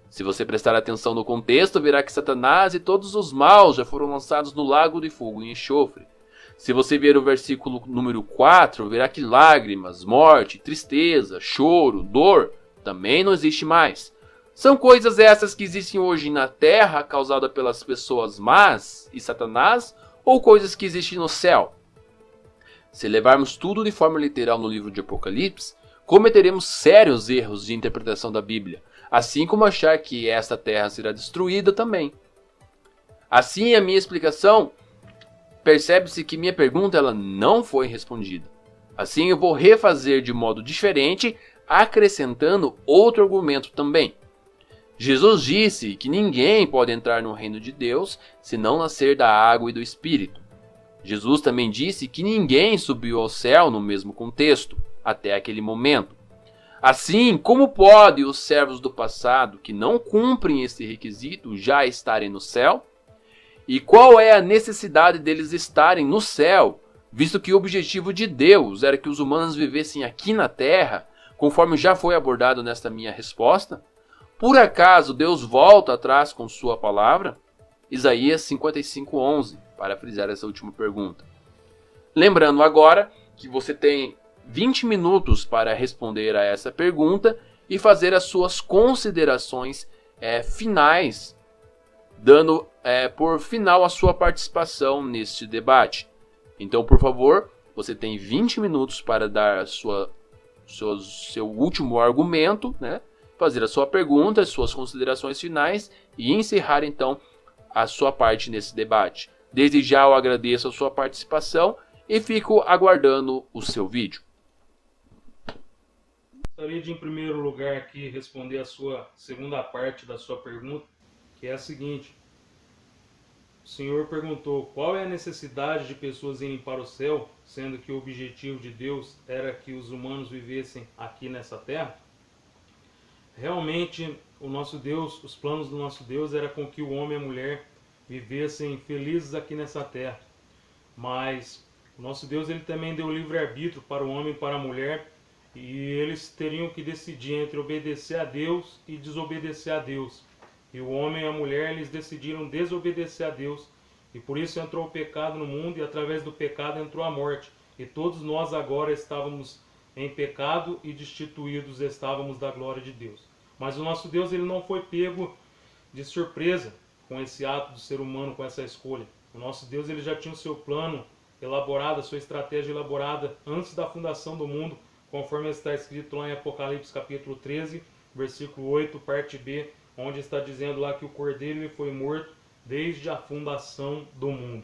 Se você prestar atenção no contexto, verá que Satanás e todos os maus já foram lançados no lago de fogo e enxofre. Se você ver o versículo número 4, verá que lágrimas, morte, tristeza, choro, dor também não existe mais. São coisas essas que existem hoje na terra causadas pelas pessoas más e Satanás, ou coisas que existem no céu? Se levarmos tudo de forma literal no livro de Apocalipse, cometeremos sérios erros de interpretação da Bíblia, assim como achar que esta terra será destruída também. Assim, a minha explicação, percebe-se que minha pergunta ela não foi respondida. Assim, eu vou refazer de modo diferente, acrescentando outro argumento também. Jesus disse que ninguém pode entrar no reino de Deus se não nascer da água e do Espírito. Jesus também disse que ninguém subiu ao céu no mesmo contexto, até aquele momento. Assim, como podem os servos do passado que não cumprem esse requisito já estarem no céu? E qual é a necessidade deles estarem no céu, visto que o objetivo de Deus era que os humanos vivessem aqui na terra, conforme já foi abordado nesta minha resposta? Por acaso Deus volta atrás com sua palavra? Isaías 55:11, para frisar essa última pergunta. Lembrando agora que você tem 20 minutos para responder a essa pergunta e fazer as suas considerações finais, dando por final a sua participação neste debate. Então, por favor, você tem 20 minutos para dar seu último argumento, né? Fazer a sua pergunta, as suas considerações finais e encerrar então a sua parte nesse debate. Desde já eu agradeço a sua participação e fico aguardando o seu vídeo. Gostaria de, em primeiro lugar, aqui responder a sua segunda parte da sua pergunta, que é a seguinte. O senhor perguntou qual é a necessidade de pessoas irem para o céu, sendo que o objetivo de Deus era que os humanos vivessem aqui nessa terra. Realmente, o nosso Deus, os planos do nosso Deus era com que o homem e a mulher vivessem felizes aqui nessa terra. Mas o nosso Deus ele também deu livre-arbítrio para o homem e para a mulher, e eles teriam que decidir entre obedecer a Deus e desobedecer a Deus. E o homem e a mulher eles decidiram desobedecer a Deus, e por isso entrou o pecado no mundo, e através do pecado entrou a morte. E todos nós agora estávamos em pecado e destituídos estávamos da glória de Deus. Mas o nosso Deus ele não foi pego de surpresa. com esse ato do ser humano, com essa escolha. O nosso Deus ele já tinha o seu plano elaborado, a sua estratégia elaborada antes da fundação do mundo, conforme está escrito lá em Apocalipse capítulo 13, versículo 8, parte B, onde está dizendo lá que o Cordeiro ele foi morto desde a fundação do mundo.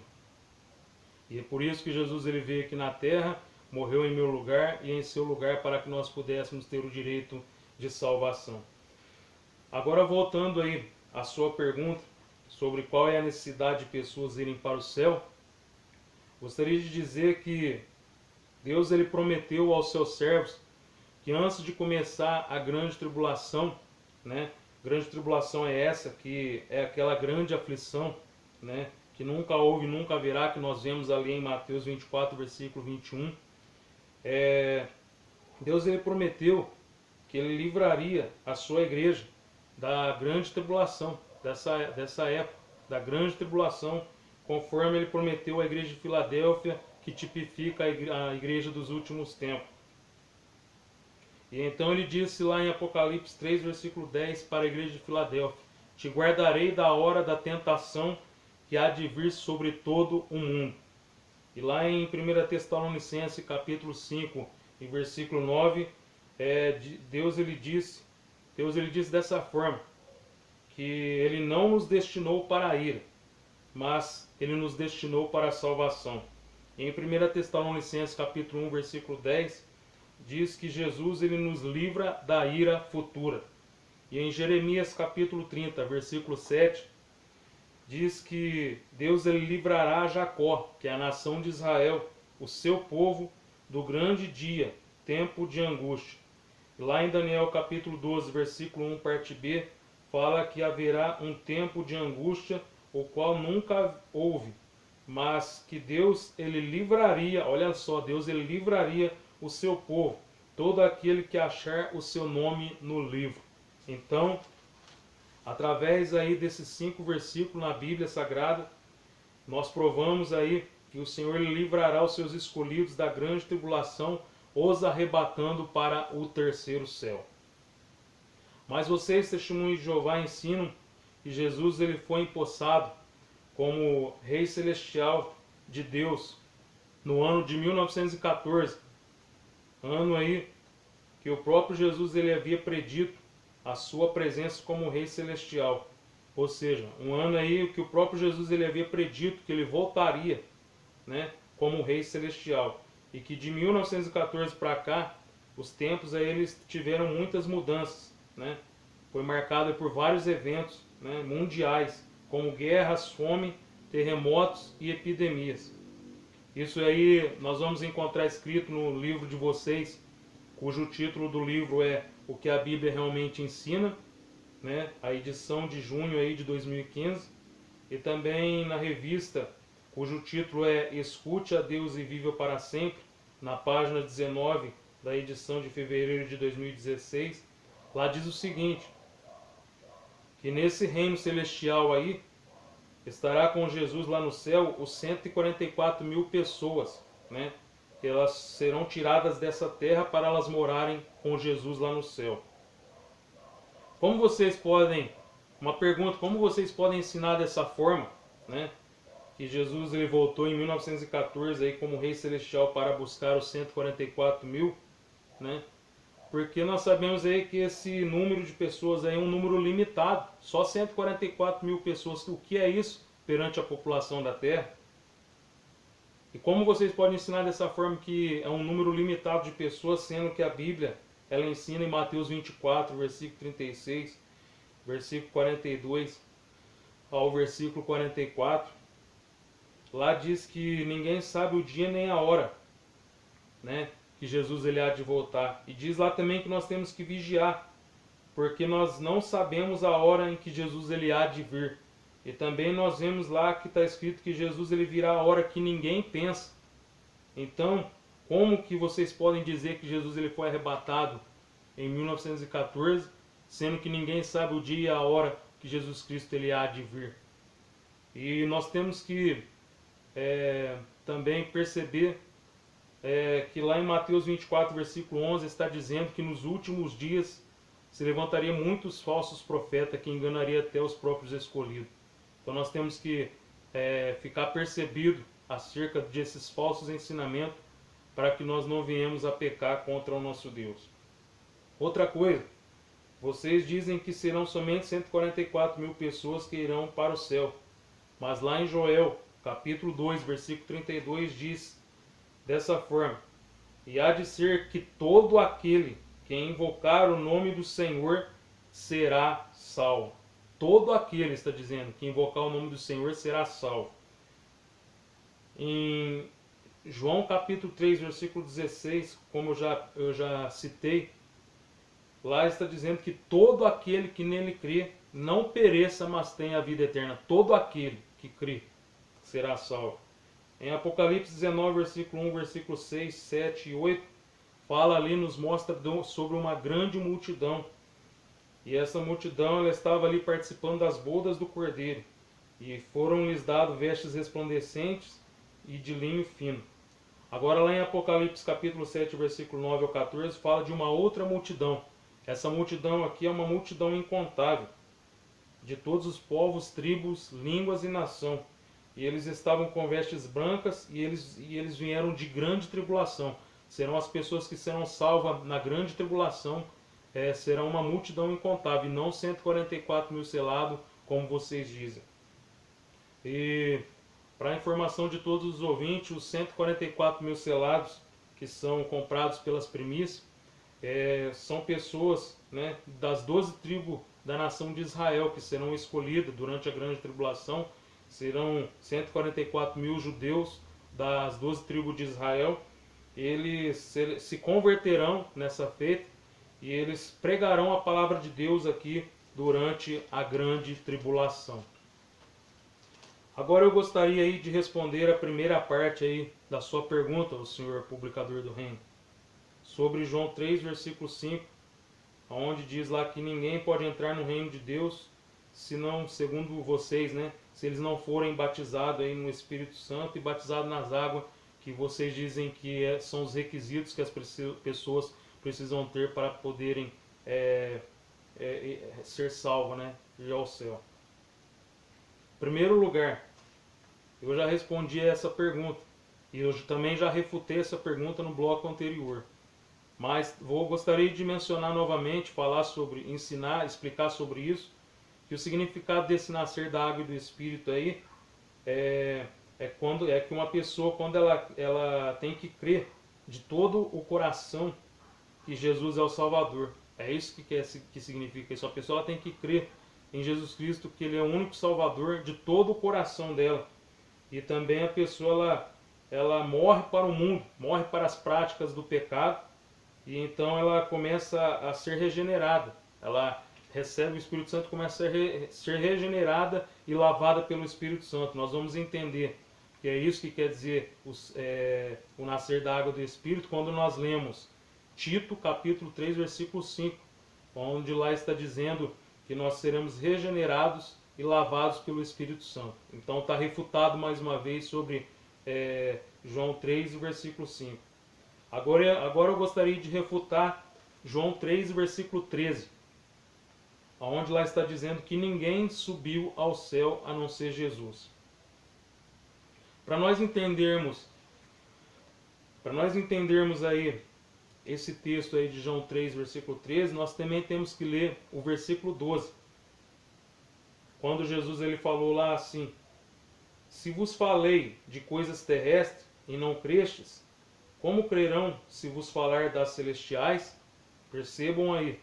E é por isso que Jesus ele veio aqui na terra, morreu em meu lugar e em seu lugar para que nós pudéssemos ter o direito de salvação. Agora voltando aí à sua pergunta sobre qual é a necessidade de pessoas irem para o céu, gostaria de dizer que Deus ele prometeu aos seus servos que antes de começar a grande tribulação, né? Grande tribulação é essa, que é aquela grande aflição, né? Que nunca houve, nunca haverá, que nós vemos ali em Mateus 24, versículo 21. Deus ele prometeu que ele livraria a sua igreja da grande tribulação, dessa época, da grande tribulação, conforme ele prometeu à igreja de Filadélfia, que tipifica a igreja dos últimos tempos. E então ele disse lá em Apocalipse 3, versículo 10, para a igreja de Filadélfia: te guardarei da hora da tentação que há de vir sobre todo o mundo. E lá em 1 Tessalonicenses capítulo 5 e versículo 9, Deus ele disse dessa forma, que ele não nos destinou para a ira, mas ele nos destinou para a salvação. Em 1 Tessalonicenses capítulo 1, versículo 10, diz que Jesus ele nos livra da ira futura. E em Jeremias capítulo 30, versículo 7, diz que Deus ele livrará Jacó, que é a nação de Israel, o seu povo, do grande dia, tempo de angústia. Lá em Daniel capítulo 12, versículo 1, parte B, fala que haverá um tempo de angústia, o qual nunca houve, mas que Deus ele livraria, olha só, Deus ele livraria o seu povo, todo aquele que achar o seu nome no livro. Então, através aí desses 5 versículos na Bíblia Sagrada, nós provamos aí que o Senhor livrará os seus escolhidos da grande tribulação, os arrebatando para o terceiro céu. Mas vocês, testemunhos de Jeová, ensinam que Jesus ele foi empossado como Rei Celestial de Deus no ano de 1914, ano aí que o próprio Jesus ele havia predito a sua presença como Rei Celestial. Ou seja, um ano aí que o próprio Jesus ele havia predito que ele voltaria, né, como Rei Celestial. E que de 1914 para cá, os tempos aí eles tiveram muitas mudanças, né? Foi marcado por vários eventos, né, mundiais, como guerras, fome, terremotos e epidemias. Isso aí nós vamos encontrar escrito no livro de vocês, cujo título do livro é O que a Bíblia Realmente Ensina, né? A edição de junho aí de 2015, e também na revista, cujo título é Escute a Deus e Viva para Sempre, na página 19 da edição de fevereiro de 2016, lá diz o seguinte, que nesse reino celestial aí, estará com Jesus lá no céu os 144 mil pessoas, né? Elas serão tiradas dessa terra para elas morarem com Jesus lá no céu. Como vocês podem, uma pergunta, como vocês podem ensinar dessa forma, né? Que Jesus ele voltou em 1914 aí como Rei Celestial para buscar os 144 mil, né? Porque nós sabemos aí que esse número de pessoas aí é um número limitado, só 144 mil pessoas. O que é isso perante a população da Terra? E como vocês podem ensinar dessa forma que é um número limitado de pessoas, sendo que a Bíblia ela ensina em Mateus 24, versículo 36, versículo 42 ao versículo 44, lá diz que ninguém sabe o dia nem a hora, né, que Jesus ele há de voltar. E diz lá também que nós temos que vigiar, porque nós não sabemos a hora em que Jesus ele há de vir. E também nós vemos lá que está escrito que Jesus ele virá a hora que ninguém pensa. Então, como que vocês podem dizer que Jesus ele foi arrebatado em 1914, sendo que ninguém sabe o dia e a hora que Jesus Cristo ele há de vir? E nós temos que também perceber que lá em Mateus 24, versículo 11, está dizendo que nos últimos dias se levantaria muitos falsos profetas que enganariam até os próprios escolhidos. Então nós temos que ficar percebido acerca desses falsos ensinamentos para que nós não venhamos a pecar contra o nosso Deus. Outra coisa, vocês dizem que serão somente 144 mil pessoas que irão para o céu. Mas lá em Joel, capítulo 2, versículo 32, diz dessa forma: e há de ser que todo aquele que invocar o nome do Senhor será salvo. Todo aquele, está dizendo, que invocar o nome do Senhor será salvo. Em João capítulo 3, versículo 16, como eu já citei, lá está dizendo que todo aquele que nele crê não pereça, mas tenha a vida eterna. Todo aquele que crê será salvo. Em Apocalipse 19, versículo 1, versículo 6, 7 e 8, fala ali, nos mostra sobre uma grande multidão. E essa multidão, ela estava ali participando das bodas do Cordeiro. E foram-lhes dados vestes resplandecentes e de linho fino. Agora lá em Apocalipse capítulo 7, versículo 9 ao 14, fala de uma outra multidão. Essa multidão aqui é uma multidão incontável, de todos os povos, tribos, línguas e nação. E eles estavam com vestes brancas e eles vieram de grande tribulação. Serão as pessoas que serão salvas na grande tribulação. Será uma multidão incontável, e não 144 mil selados, como vocês dizem. E para a informação de todos os ouvintes, os 144 mil selados que são comprados pelas primícias, são pessoas, né, das 12 tribos da nação de Israel, que serão escolhidas durante a grande tribulação. Serão 144 mil judeus das 12 tribos de Israel. Eles se converterão nessa feita e eles pregarão a palavra de Deus aqui durante a grande tribulação. Agora eu gostaria aí de responder a primeira parte aí da sua pergunta, o senhor publicador do reino, sobre João 3, versículo 5, onde diz lá que ninguém pode entrar no reino de Deus, senão, segundo vocês, né, se eles não forem batizados aí no Espírito Santo e batizados nas águas, que vocês dizem que são os requisitos que as pessoas precisam ter para poderem ser salvas, né, ir ao céu. Em primeiro lugar, eu já respondi a essa pergunta, e eu também já refutei essa pergunta no bloco anterior. Mas gostaria de mencionar novamente, falar sobre, ensinar, explicar sobre isso, que o significado desse nascer da água e do Espírito aí é que uma pessoa, quando ela tem que crer de todo o coração que Jesus é o Salvador. É isso que significa isso. A pessoa ela tem que crer em Jesus Cristo, que Ele é o único Salvador, de todo o coração dela. E também a pessoa ela morre para o mundo, morre para as práticas do pecado, e então ela começa a ser regenerada. Ela recebe o Espírito Santo, começa a ser regenerada e lavada pelo Espírito Santo. Nós vamos entender que é isso que quer dizer o nascer da água do Espírito quando nós lemos Tito capítulo 3, versículo 5, onde lá está dizendo que nós seremos regenerados e lavados pelo Espírito Santo. Então está refutado mais uma vez sobre João 3, versículo 5. Agora eu gostaria de refutar João 3, versículo 13, onde lá está dizendo que ninguém subiu ao céu a não ser Jesus. Para nós entendermos aí esse texto aí de João 3, versículo 13, nós também temos que ler o versículo 12. Quando Jesus ele falou lá assim: se vos falei de coisas terrestres e não crestes, como crerão se vos falar das celestiais? Percebam aí.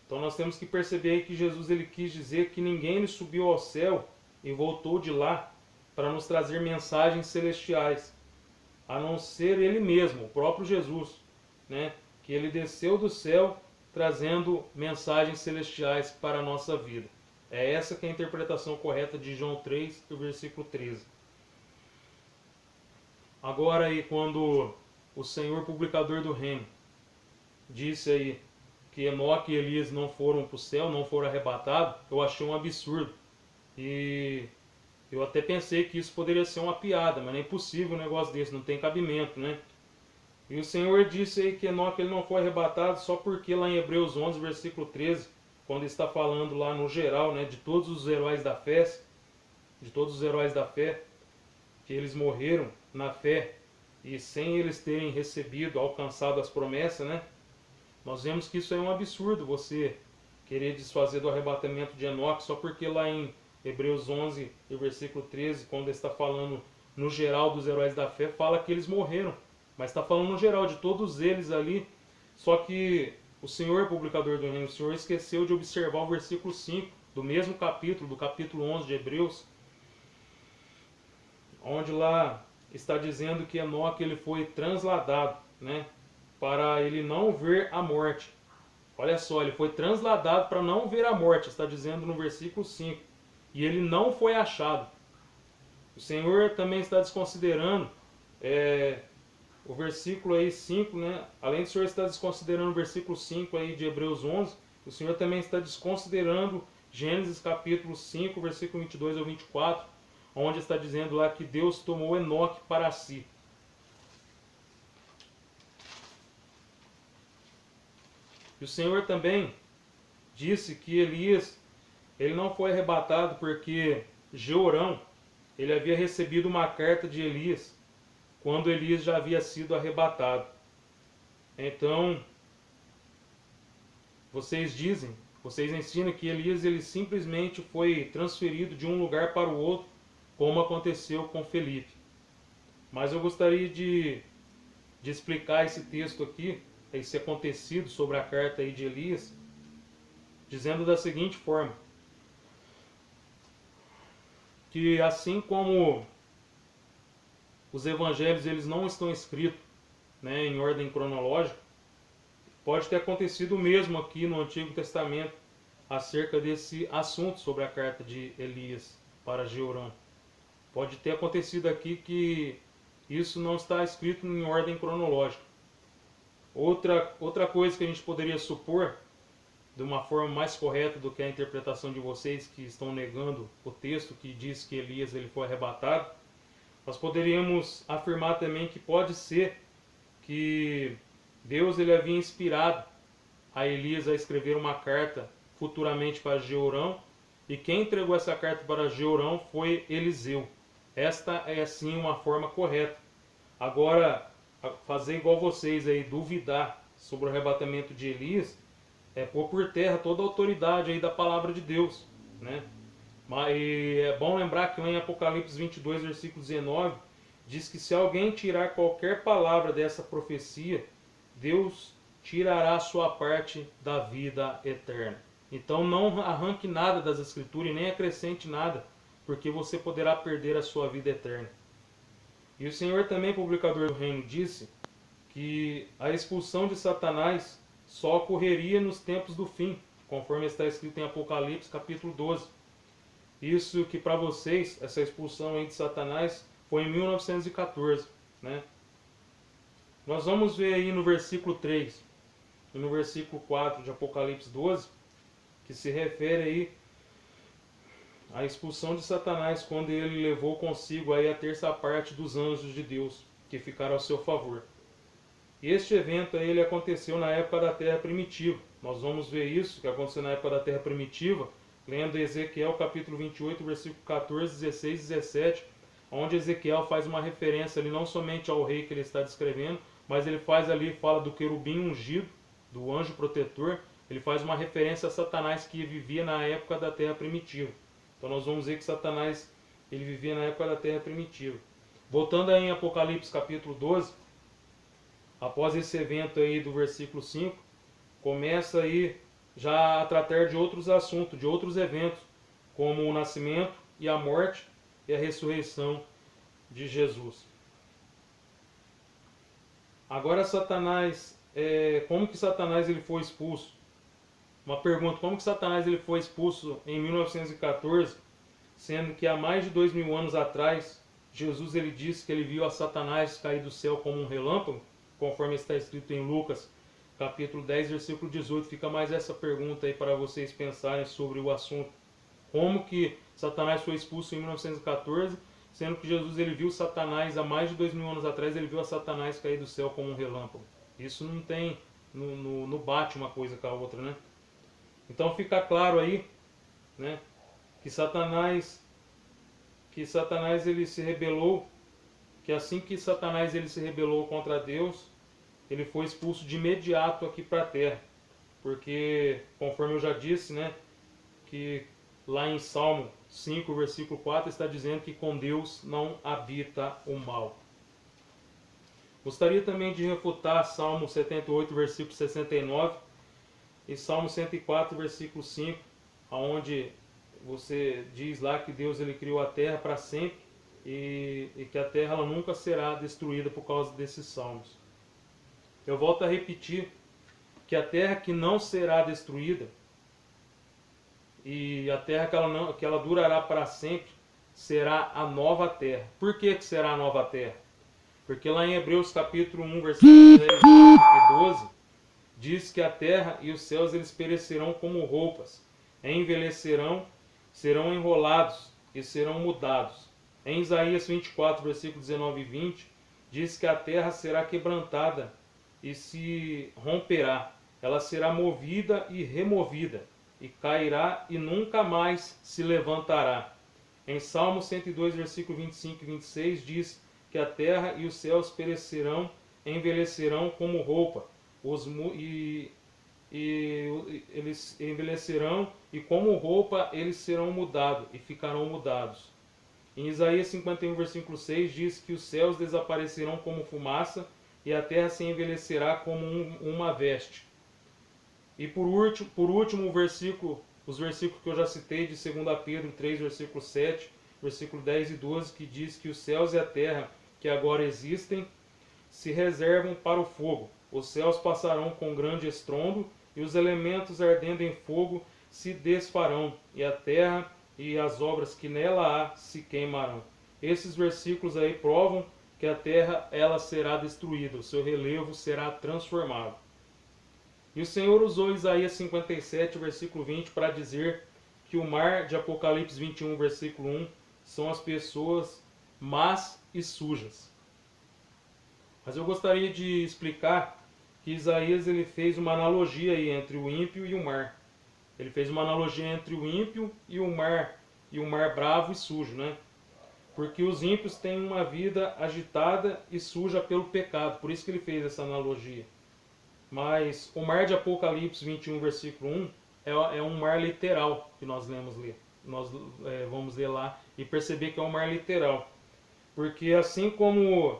Então nós temos que perceber aí que Jesus ele quis dizer que ninguém subiu ao céu e voltou de lá para nos trazer mensagens celestiais, a não ser Ele mesmo, o próprio Jesus, né? Que Ele desceu do céu trazendo mensagens celestiais para a nossa vida. É essa que é a interpretação correta de João 3, versículo 13. Agora aí, quando o Senhor publicador do reino disse aí que Enoque e Elias não foram para o céu, não foram arrebatados, eu achei um absurdo. E eu até pensei que isso poderia ser uma piada, mas não é impossível um negócio desse, não tem cabimento, né? E o Senhor disse aí que Enoque ele não foi arrebatado só porque lá em Hebreus 11, versículo 13, quando está falando lá no geral, né, de todos os heróis da fé, que eles morreram na fé e sem eles terem recebido, alcançado as promessas, né? Nós vemos que isso é um absurdo, você querer desfazer do arrebatamento de Enoque, só porque lá em Hebreus 11 e versículo 13, quando está falando no geral dos heróis da fé, fala que eles morreram, mas está falando no geral de todos eles ali, só que o Senhor, publicador do reino, o Senhor esqueceu de observar o versículo 5 do mesmo capítulo, do capítulo 11 de Hebreus, onde lá está dizendo que Enoque ele foi transladado, né, para ele não ver a morte. Olha só, ele foi transladado para não ver a morte, está dizendo no versículo 5. E ele não foi achado. O Senhor também está desconsiderando o versículo aí 5, né? Além do Senhor estar desconsiderando o versículo 5 aí de Hebreus 11, o Senhor também está desconsiderando Gênesis capítulo 5, versículo 22 ao 24, onde está dizendo lá que Deus tomou Enoque para si. E o Senhor também disse que Elias ele não foi arrebatado porque Jeorão ele havia recebido uma carta de Elias quando Elias já havia sido arrebatado. Então, vocês ensinam que Elias ele simplesmente foi transferido de um lugar para o outro, como aconteceu com Felipe. Mas eu gostaria de explicar esse texto aqui, esse acontecido sobre a carta aí de Elias, dizendo da seguinte forma, que assim como os evangelhos eles não estão escritos, né, em ordem cronológica, pode ter acontecido o mesmo aqui no Antigo Testamento acerca desse assunto sobre a carta de Elias para Jeorão. Pode ter acontecido aqui que isso não está escrito em ordem cronológica. Outra coisa que a gente poderia supor, de uma forma mais correta do que a interpretação de vocês que estão negando o texto que diz que Elias ele foi arrebatado, nós poderíamos afirmar também que pode ser que Deus ele havia inspirado a Elias a escrever uma carta futuramente para Jeorão, e quem entregou essa carta para Jeorão foi Eliseu. Esta é sim uma forma correta. Agora, fazer igual vocês aí, duvidar sobre o arrebatamento de Elias, é pôr por terra toda a autoridade aí da palavra de Deus, né? Mas é bom lembrar que lá em Apocalipse 22, versículo 19, diz que se alguém tirar qualquer palavra dessa profecia, Deus tirará a sua parte da vida eterna. Então não arranque nada das Escrituras e nem acrescente nada, porque você poderá perder a sua vida eterna. E o Senhor também, publicador do reino, disse que a expulsão de Satanás só ocorreria nos tempos do fim, conforme está escrito em Apocalipse capítulo 12. Isso que para vocês, essa expulsão aí de Satanás, foi em 1914, né? Nós vamos ver aí no versículo 3 e no versículo 4 de Apocalipse 12, que se refere aí à expulsão de Satanás, quando ele levou consigo aí a terça parte dos anjos de Deus, que ficaram ao seu favor. Este evento aí, ele aconteceu na época da Terra Primitiva. Nós vamos ver isso, que aconteceu na época da Terra Primitiva, lendo Ezequiel capítulo 28, versículo 14, 16 e 17, onde Ezequiel faz uma referência ali não somente ao rei que ele está descrevendo, mas ele fala do querubim ungido, do anjo protetor, ele faz uma referência a Satanás que vivia na época da Terra Primitiva. Então nós vamos ver que Satanás ele vivia na época da Terra Primitiva. Voltando aí em Apocalipse capítulo 12, após esse evento aí do versículo 5, começa aí já a tratar de outros assuntos, de outros eventos, como o nascimento e a morte e a ressurreição de Jesus. Agora Satanás, como que Satanás ele foi expulso? Uma pergunta, como que Satanás ele foi expulso em 1914, sendo que há mais de 2000 anos atrás, Jesus ele disse que ele viu a Satanás cair do céu como um relâmpago, conforme está escrito em Lucas, capítulo 10, versículo 18. Fica mais essa pergunta aí para vocês pensarem sobre o assunto. Como que Satanás foi expulso em 1914, sendo que Jesus ele viu Satanás há mais de 2000 anos atrás, ele viu a Satanás cair do céu como um relâmpago. Isso não tem, no bate uma coisa com a outra, né? Então fica claro aí, né, que Satanás ele se rebelou, que assim que Satanás ele se rebelou contra Deus, ele foi expulso de imediato aqui para a terra. Porque, conforme eu já disse, né, que lá em Salmo 5, versículo 4, está dizendo que com Deus não habita o mal. Gostaria também de refutar Salmo 78, versículo 69 e Salmo 104, versículo 5, onde você diz lá que Deus ele criou a terra para sempre e que a terra ela nunca será destruída por causa desses salmos. Eu volto a repetir que a terra que não será destruída e a terra que ela durará para sempre será a nova terra. Por que será a nova terra? Porque lá em Hebreus capítulo 1, versículos 10 e 12, diz que a terra e os céus eles perecerão como roupas, envelhecerão, serão enrolados e serão mudados. Em Isaías 24, versículos 19 e 20, diz que a terra será quebrantada e se romperá. Ela será movida e removida, e cairá e nunca mais se levantará. Em Salmo 102, versículo 25 e 26, diz que a terra e os céus perecerão, envelhecerão como roupa, eles envelhecerão e como roupa eles serão mudados e ficarão mudados. Em Isaías 51, versículo 6, diz que os céus desaparecerão como fumaça e a terra se envelhecerá como uma veste. E por último os versículos que eu já citei de 2 Pedro 3, versículo 7, versículo 10 e 12, que diz que os céus e a terra que agora existem se reservam para o fogo. Os céus passarão com grande estrondo e os elementos ardendo em fogo se desfarão e a terra e as obras que nela há se queimarão. Esses versículos aí provam que a terra ela será destruída, o seu relevo será transformado. E o Senhor usou Isaías 57, versículo 20, para dizer que o mar de Apocalipse 21, versículo 1, são as pessoas más e sujas. Mas eu gostaria de explicar que Isaías ele fez uma analogia aí entre o ímpio e o mar. Ele fez uma analogia entre o ímpio e o mar bravo e sujo, né? Porque os ímpios têm uma vida agitada e suja pelo pecado, por isso que ele fez essa analogia. Mas o mar de Apocalipse 21, versículo 1, é um mar literal que nós ler. Nós vamos ler lá e perceber que é um mar literal. Porque assim como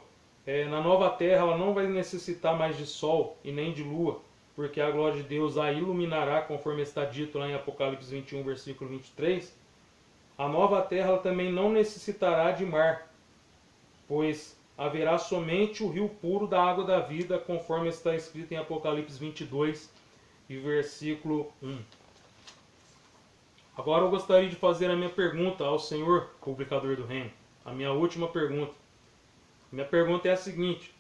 na nova terra ela não vai necessitar mais de sol e nem de lua, porque a glória de Deus a iluminará, conforme está dito lá em Apocalipse 21, versículo 23, a nova terra ela também não necessitará de mar, pois haverá somente o rio puro da água da vida, conforme está escrito em Apocalipse 22 e versículo 1. Agora eu gostaria de fazer a minha pergunta ao Senhor, publicador do reino. A minha última pergunta. Minha pergunta é a seguinte: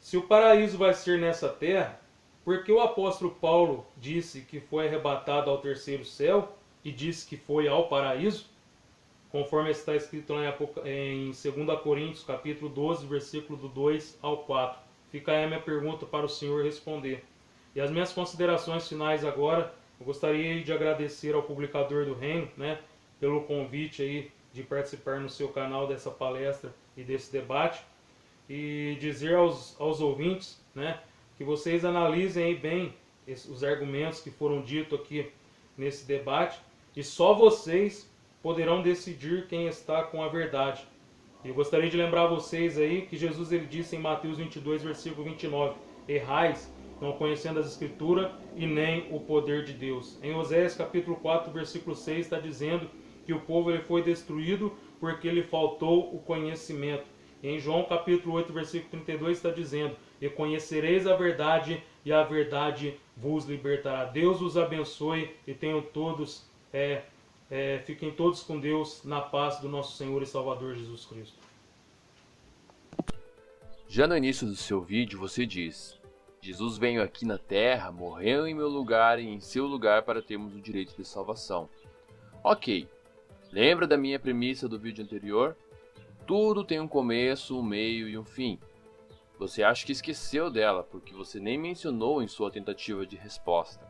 se o paraíso vai ser nessa terra, por que o apóstolo Paulo disse que foi arrebatado ao terceiro céu e disse que foi ao paraíso? Conforme está escrito lá em 2 Coríntios, capítulo 12, versículo do 2 ao 4. Fica aí a minha pergunta para o Senhor responder. E as minhas considerações finais agora, eu gostaria de agradecer ao publicador do reino, né, pelo convite aí de participar no seu canal dessa palestra e desse debate. E dizer aos ouvintes, né, que vocês analisem aí bem os argumentos que foram ditos aqui nesse debate. E só vocês poderão decidir quem está com a verdade. E eu gostaria de lembrar vocês aí que Jesus ele disse em Mateus 22, versículo 29, errais, não conhecendo as Escrituras e nem o poder de Deus. Em Oséias capítulo 4, versículo 6 está dizendo que o povo ele foi destruído porque lhe faltou o conhecimento. E em João capítulo 8, versículo 32 está dizendo, e conhecereis a verdade e a verdade vos libertará. Deus os abençoe e tenham todos fiquem todos com Deus na paz do nosso Senhor e Salvador Jesus Cristo. Já no início do seu vídeo você diz: Jesus veio aqui na terra, morreu em meu lugar e em seu lugar para termos o direito de salvação. Ok, lembra da minha premissa do vídeo anterior? Tudo tem um começo, um meio e um fim. Você acha que esqueceu dela porque você nem mencionou em sua tentativa de resposta.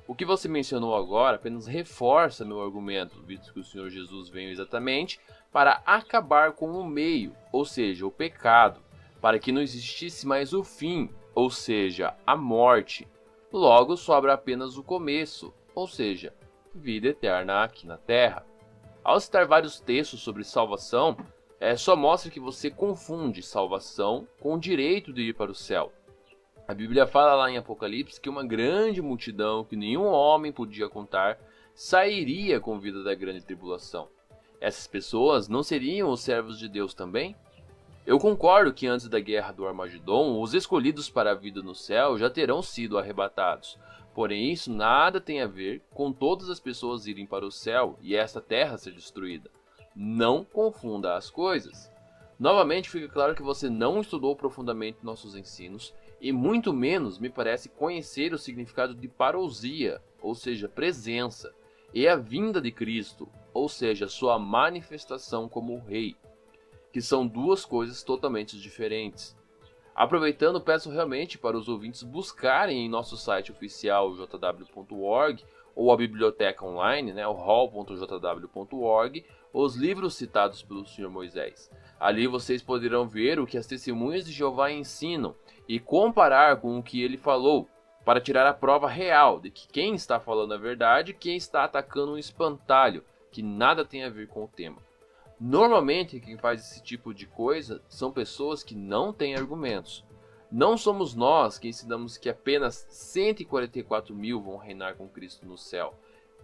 O que você mencionou agora apenas reforça meu argumento, visto que o Senhor Jesus veio exatamente para acabar com o meio, ou seja, o pecado, para que não existisse mais o fim, ou seja, a morte. Logo sobra apenas o começo, ou seja, vida eterna aqui na Terra. Ao citar vários textos sobre salvação, só mostra que você confunde salvação com o direito de ir para o céu. A Bíblia fala lá em Apocalipse que uma grande multidão que nenhum homem podia contar sairia com vida da grande tribulação. Essas pessoas não seriam os servos de Deus também? Eu concordo que antes da guerra do Armagedon, os escolhidos para a vida no céu já terão sido arrebatados. Porém, isso nada tem a ver com todas as pessoas irem para o céu e esta terra ser destruída. Não confunda as coisas. Novamente, fica claro que você não estudou profundamente nossos ensinos e muito menos me parece conhecer o significado de parousia, ou seja, presença, e a vinda de Cristo, ou seja, sua manifestação como Rei, que são duas coisas totalmente diferentes. Aproveitando, peço realmente para os ouvintes buscarem em nosso site oficial jw.org ou a biblioteca online, o hall.jw.org, os livros citados pelo Sr. Moisés. Ali vocês poderão ver o que as testemunhas de Jeová ensinam e comparar com o que ele falou, para tirar a prova real de que quem está falando a verdade e quem está atacando um espantalho, que nada tem a ver com o tema. Normalmente quem faz esse tipo de coisa são pessoas que não têm argumentos. Não somos nós que ensinamos que apenas 144 mil vão reinar com Cristo no céu.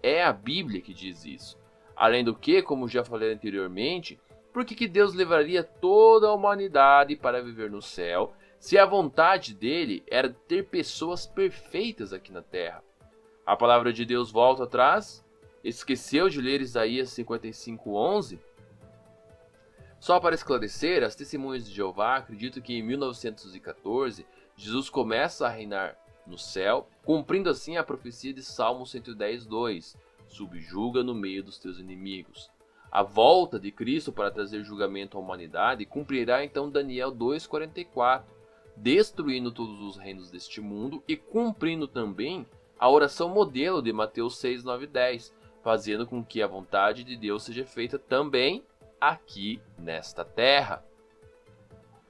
É a Bíblia que diz isso. Além do que, como já falei anteriormente, por que Deus levaria toda a humanidade para viver no céu, se a vontade dele era ter pessoas perfeitas aqui na terra? A palavra de Deus volta atrás. Esqueceu de ler Isaías 55:11? Só para esclarecer, as testemunhas de Jeová acreditam que em 1914 Jesus começa a reinar no céu, cumprindo assim a profecia de Salmo 110:2, subjuga no meio dos teus inimigos. A volta de Cristo para trazer julgamento à humanidade cumprirá então Daniel 2:44, destruindo todos os reinos deste mundo e cumprindo também a oração modelo de Mateus 6:9-10, fazendo com que a vontade de Deus seja feita também aqui nesta terra.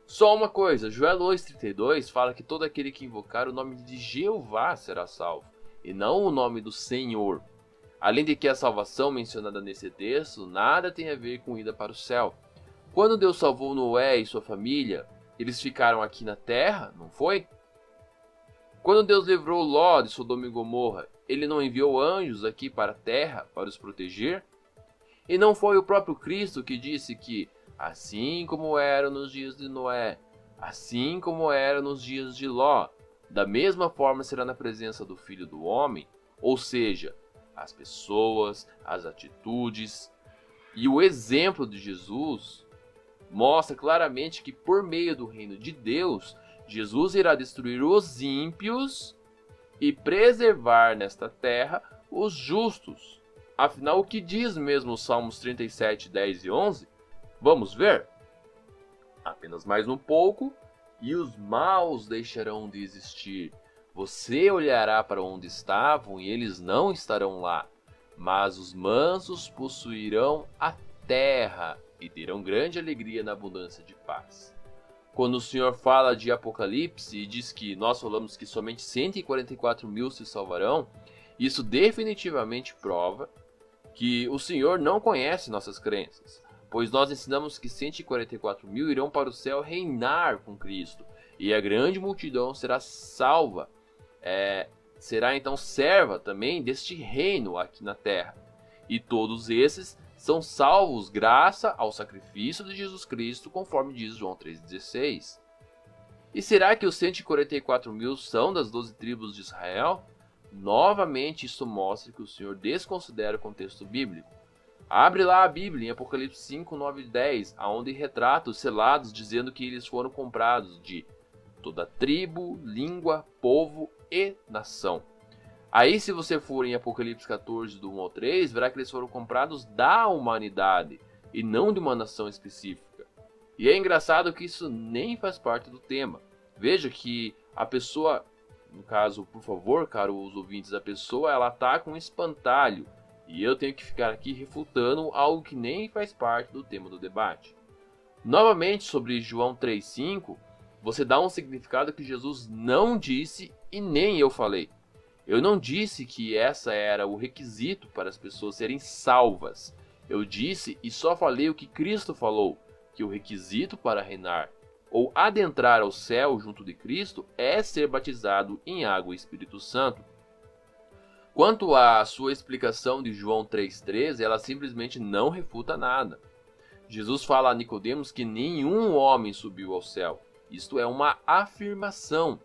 Só uma coisa, Joel 2:32 fala que todo aquele que invocar o nome de Jeová será salvo, e não o nome do Senhor. Além de que a salvação mencionada nesse texto nada tem a ver com ida para o céu. Quando Deus salvou Noé e sua família, eles ficaram aqui na terra, não foi? Quando Deus livrou Ló de Sodoma e Gomorra, ele não enviou anjos aqui para a terra para os proteger? E não foi o próprio Cristo que disse que, assim como era nos dias de Noé, assim como era nos dias de Ló, da mesma forma será na presença do Filho do Homem? Ou seja, as pessoas, as atitudes e o exemplo de Jesus mostra claramente que por meio do reino de Deus, Jesus irá destruir os ímpios e preservar nesta terra os justos. Afinal, o que diz mesmo os Salmos 37, 10 e 11? Vamos ver? Apenas mais um pouco, e os maus deixarão de existir. Você olhará para onde estavam, e eles não estarão lá. Mas os mansos possuirão a terra, e terão grande alegria na abundância de paz. Quando o Senhor fala de Apocalipse e diz que nós falamos que somente 144 mil se salvarão, isso definitivamente prova que o Senhor não conhece nossas crenças, pois nós ensinamos que 144 mil irão para o céu reinar com Cristo, e a grande multidão será salva, será então serva também deste reino aqui na terra, e todos esses são salvos graças ao sacrifício de Jesus Cristo, conforme diz João 3,16. E será que os 144 mil são das 12 tribos de Israel? Novamente, isso mostra que o Senhor desconsidera o contexto bíblico. Abre lá a Bíblia em Apocalipse 5, 9 e 10, onde retrata os selados dizendo que eles foram comprados de toda tribo, língua, povo e nação. Aí, se você for em Apocalipse 14, do 1 ao 3, verá que eles foram comprados da humanidade e não de uma nação específica. E é engraçado que isso nem faz parte do tema. Veja que a pessoa no caso, por favor, caros ouvintes, a pessoa ela tá com um espantalho e eu tenho que ficar aqui refutando algo que nem faz parte do tema do debate. Novamente, sobre João 3,5, você dá um significado que Jesus não disse e nem eu falei. Eu não disse que essa era o requisito para as pessoas serem salvas. Eu disse e só falei o que Cristo falou, que o requisito para reinar ou adentrar ao céu junto de Cristo é ser batizado em água e Espírito Santo. Quanto à sua explicação de João 3,13, ela simplesmente não refuta nada. Jesus fala a Nicodemos que nenhum homem subiu ao céu. Isto é uma afirmação.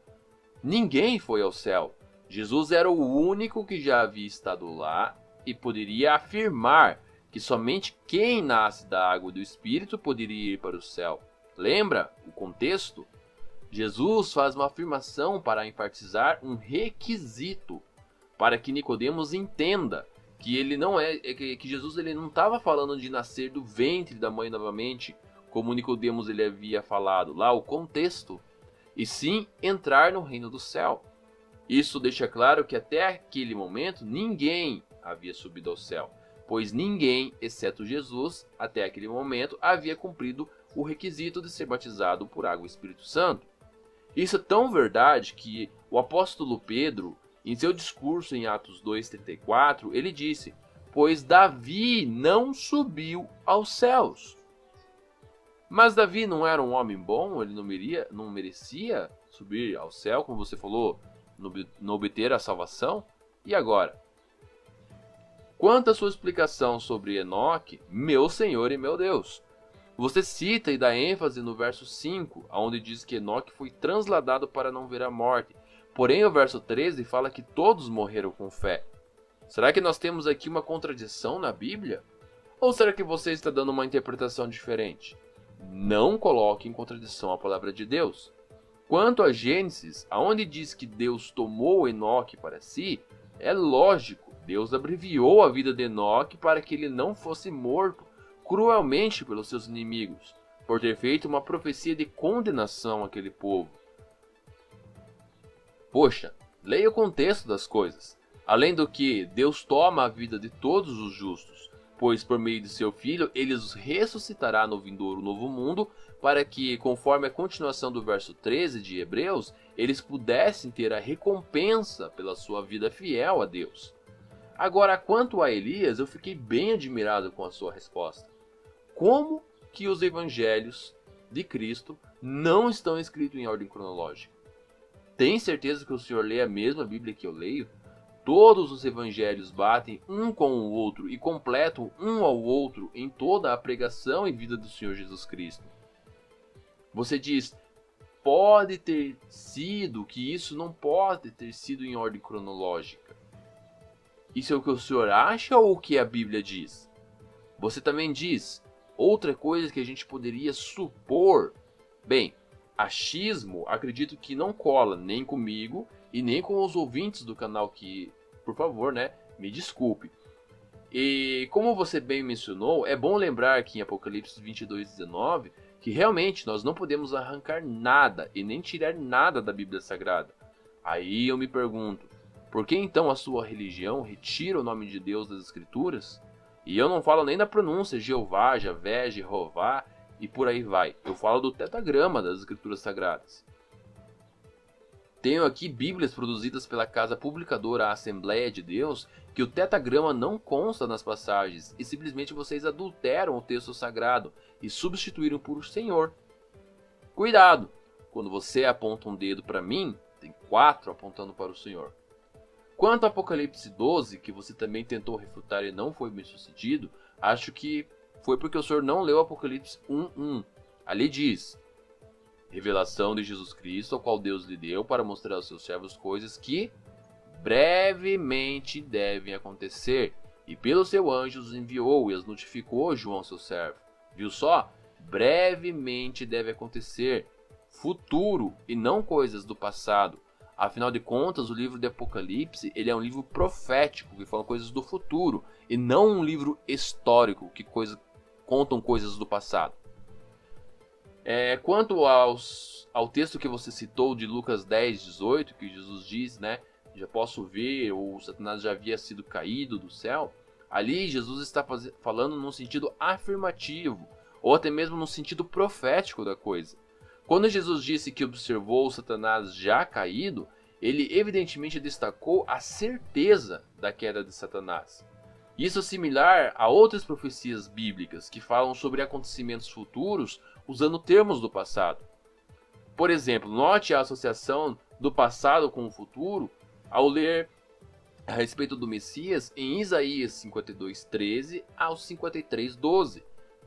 Ninguém foi ao céu. Jesus era o único que já havia estado lá e poderia afirmar que somente quem nasce da água e do Espírito poderia ir para o céu. Lembra o contexto? Jesus faz uma afirmação para enfatizar um requisito, para que Nicodemos entenda que ele não que Jesus ele não estava falando de nascer do ventre da mãe novamente, como Nicodemos ele havia falado lá, o contexto, e sim entrar no reino do céu. Isso deixa claro que até aquele momento ninguém havia subido ao céu, pois ninguém, exceto Jesus, até aquele momento havia cumprido o requisito de ser batizado por água e Espírito Santo. Isso é tão verdade que o apóstolo Pedro, em seu discurso em Atos 2,34, ele disse: pois Davi não subiu aos céus. Mas Davi não era um homem bom? Ele não merecia subir ao céu, como você falou, não obter a salvação? E agora? Quanto à sua explicação sobre Enoque, meu Senhor e meu Deus, você cita e dá ênfase no verso 5, onde diz que Enoque foi transladado para não ver a morte. Porém, o verso 13 fala que todos morreram com fé. Será que nós temos aqui uma contradição na Bíblia? Ou será que você está dando uma interpretação diferente? Não coloque em contradição a palavra de Deus. Quanto a Gênesis, aonde diz que Deus tomou Enoque para si, é lógico, Deus abreviou a vida de Enoque para que ele não fosse morto cruelmente pelos seus inimigos, por ter feito uma profecia de condenação àquele povo. Poxa, leia o contexto das coisas. Além do que, Deus toma a vida de todos os justos, pois por meio de seu Filho, ele os ressuscitará no vindouro novo mundo, para que, conforme a continuação do verso 13 de Hebreus, eles pudessem ter a recompensa pela sua vida fiel a Deus. Agora, quanto a Elias, eu fiquei bem admirado com a sua resposta. Como que os evangelhos de Cristo não estão escritos em ordem cronológica? Tem certeza que o senhor lê a mesma Bíblia que eu leio? Todos os evangelhos batem um com o outro e completam um ao outro em toda a pregação e vida do Senhor Jesus Cristo. Você diz, pode ter sido que isso não pode ter sido em ordem cronológica. Isso é o que o senhor acha ou o que a Bíblia diz? Você também diz, outra coisa que a gente poderia supor. Bem, achismo acredito que não cola nem comigo e nem com os ouvintes do canal que, por favor, me desculpe. E como você bem mencionou, é bom lembrar que em Apocalipse 22:19 que realmente nós não podemos arrancar nada e nem tirar nada da Bíblia Sagrada. Aí eu me pergunto, por que então a sua religião retira o nome de Deus das Escrituras? E eu não falo nem da pronúncia Jeová, Javé, Jeová e por aí vai. Eu falo do tetragrama das Escrituras Sagradas. Tenho aqui Bíblias produzidas pela casa publicadora Assembleia de Deus que o tetragrama não consta nas passagens e simplesmente vocês adulteram o texto sagrado e substituíram por o Senhor. Cuidado! Quando você aponta um dedo para mim, tem 4 apontando para o Senhor. Quanto ao Apocalipse 12, que você também tentou refutar e não foi bem sucedido, acho que foi porque o senhor não leu Apocalipse 1:1. Ali diz, revelação de Jesus Cristo, ao qual Deus lhe deu para mostrar aos seus servos coisas que brevemente devem acontecer, e pelo seu anjo os enviou e as notificou João seu servo. Viu só? Brevemente deve acontecer, futuro e não coisas do passado. Afinal de contas, o livro de Apocalipse ele é um livro profético, que fala coisas do futuro, e não um livro histórico, que contam coisas do passado. Quanto aos ao texto que você citou de Lucas 10:18, que Jesus diz, né? Já posso ver, ou Satanás já havia sido caído do céu. Ali Jesus está falando num sentido afirmativo, ou até mesmo no sentido profético da coisa. Quando Jesus disse que observou Satanás já caído, ele evidentemente destacou a certeza da queda de Satanás. Isso é similar a outras profecias bíblicas que falam sobre acontecimentos futuros usando termos do passado. Por exemplo, note a associação do passado com o futuro ao ler a respeito do Messias em Isaías 52:13 ao 53:12,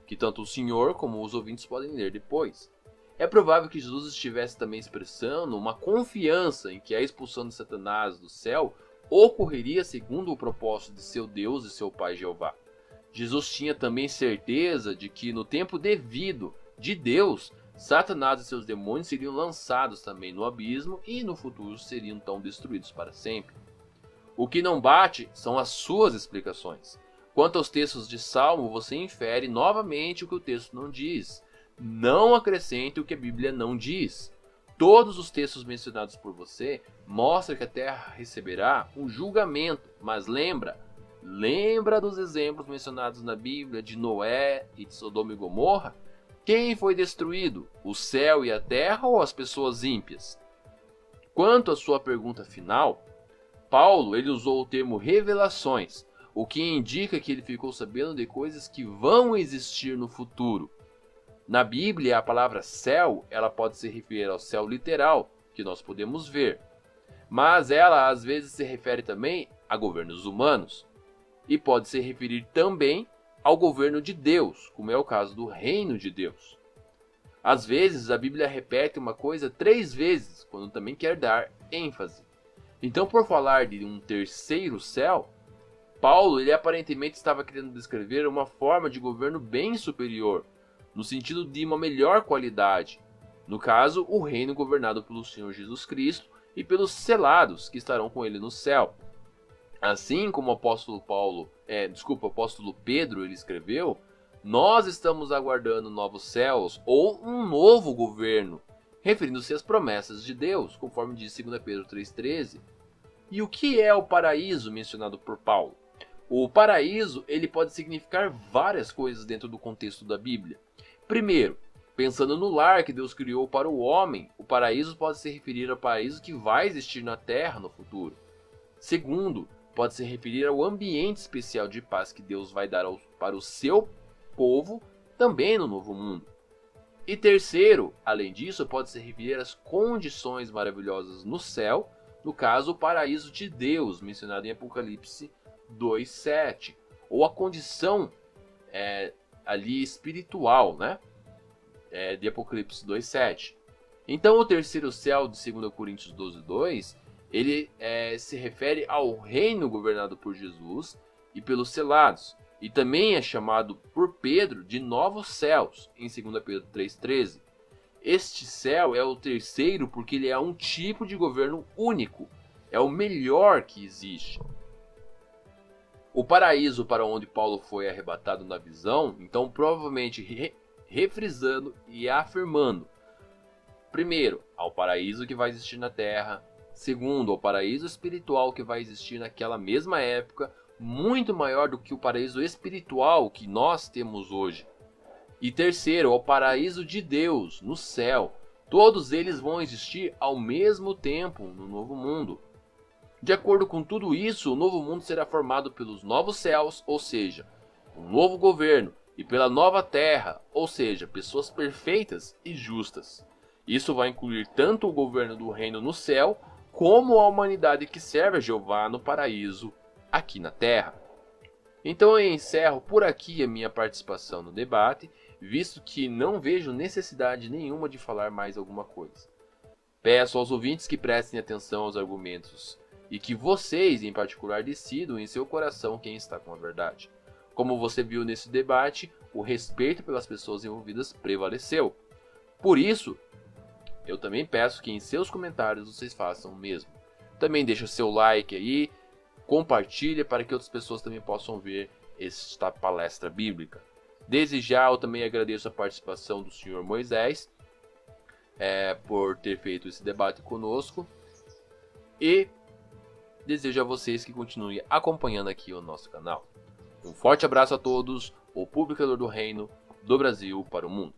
que tanto o senhor como os ouvintes podem ler depois. É provável que Jesus estivesse também expressando uma confiança em que a expulsão de Satanás do céu ocorreria segundo o propósito de seu Deus e seu Pai Jeová. Jesus tinha também certeza de que no tempo devido de Deus, Satanás e seus demônios seriam lançados também no abismo e no futuro seriam então destruídos para sempre. O que não bate são as suas explicações. Quanto aos textos de Salmo, você infere novamente o que o texto não diz. Não acrescente o que a Bíblia não diz. Todos os textos mencionados por você mostram que a terra receberá um julgamento, mas lembra dos exemplos mencionados na Bíblia de Noé e de Sodoma e Gomorra? Quem foi destruído? O céu e a terra ou as pessoas ímpias? Quanto à sua pergunta final, Paulo ele usou o termo revelações, o que indica que ele ficou sabendo de coisas que vão existir no futuro. Na Bíblia, a palavra céu, ela pode se referir ao céu literal, que nós podemos ver. Mas ela, às vezes, se refere também a governos humanos. E pode se referir também ao governo de Deus, como é o caso do reino de Deus. Às vezes, a Bíblia repete uma coisa 3 vezes, quando também quer dar ênfase. Então, por falar de um terceiro céu, Paulo, ele aparentemente estava querendo descrever uma forma de governo bem superior, no sentido de uma melhor qualidade. No caso, o reino governado pelo Senhor Jesus Cristo e pelos selados que estarão com ele no céu. Assim como o apóstolo Pedro ele escreveu, nós estamos aguardando novos céus ou um novo governo, referindo-se às promessas de Deus, conforme diz 2 Pedro 3,13. E o que é o paraíso mencionado por Paulo? O paraíso ele pode significar várias coisas dentro do contexto da Bíblia. Primeiro, pensando no lar que Deus criou para o homem, o paraíso pode se referir ao paraíso que vai existir na terra no futuro. Segundo, pode se referir ao ambiente especial de paz que Deus vai dar para o seu povo também no novo mundo. E terceiro, além disso, pode se referir às condições maravilhosas no céu, no caso o paraíso de Deus, mencionado em Apocalipse 2:7, ou a condição ali espiritual, né? De Apocalipse 2:7. Então o terceiro céu de 2 Coríntios 12:2, ele se refere ao reino governado por Jesus e pelos selados, e também é chamado por Pedro de novos céus, em 2 Pedro 3:13. Este céu é o terceiro porque ele é um tipo de governo único, é o melhor que existe. O paraíso para onde Paulo foi arrebatado na visão, então provavelmente refrisando e afirmando. Primeiro, ao paraíso que vai existir na terra. Segundo, ao paraíso espiritual que vai existir naquela mesma época, muito maior do que o paraíso espiritual que nós temos hoje. E terceiro, ao paraíso de Deus, no céu. Todos eles vão existir ao mesmo tempo no novo mundo. De acordo com tudo isso, o novo mundo será formado pelos novos céus, ou seja, um novo governo, e pela nova terra, ou seja, pessoas perfeitas e justas. Isso vai incluir tanto o governo do reino no céu, como a humanidade que serve a Jeová no paraíso, aqui na terra. Então eu encerro por aqui a minha participação no debate, visto que não vejo necessidade nenhuma de falar mais alguma coisa. Peço aos ouvintes que prestem atenção aos argumentos e que vocês, em particular, decidam em seu coração quem está com a verdade. Como você viu nesse debate, o respeito pelas pessoas envolvidas prevaleceu. Por isso, eu também peço que em seus comentários vocês façam o mesmo. Também deixa o seu like aí, compartilha para que outras pessoas também possam ver esta palestra bíblica. Desde já eu também agradeço a participação do Sr. Moisés por ter feito esse debate conosco. E desejo a vocês que continuem acompanhando aqui o nosso canal. Um forte abraço a todos, o publicador do reino do Brasil para o mundo.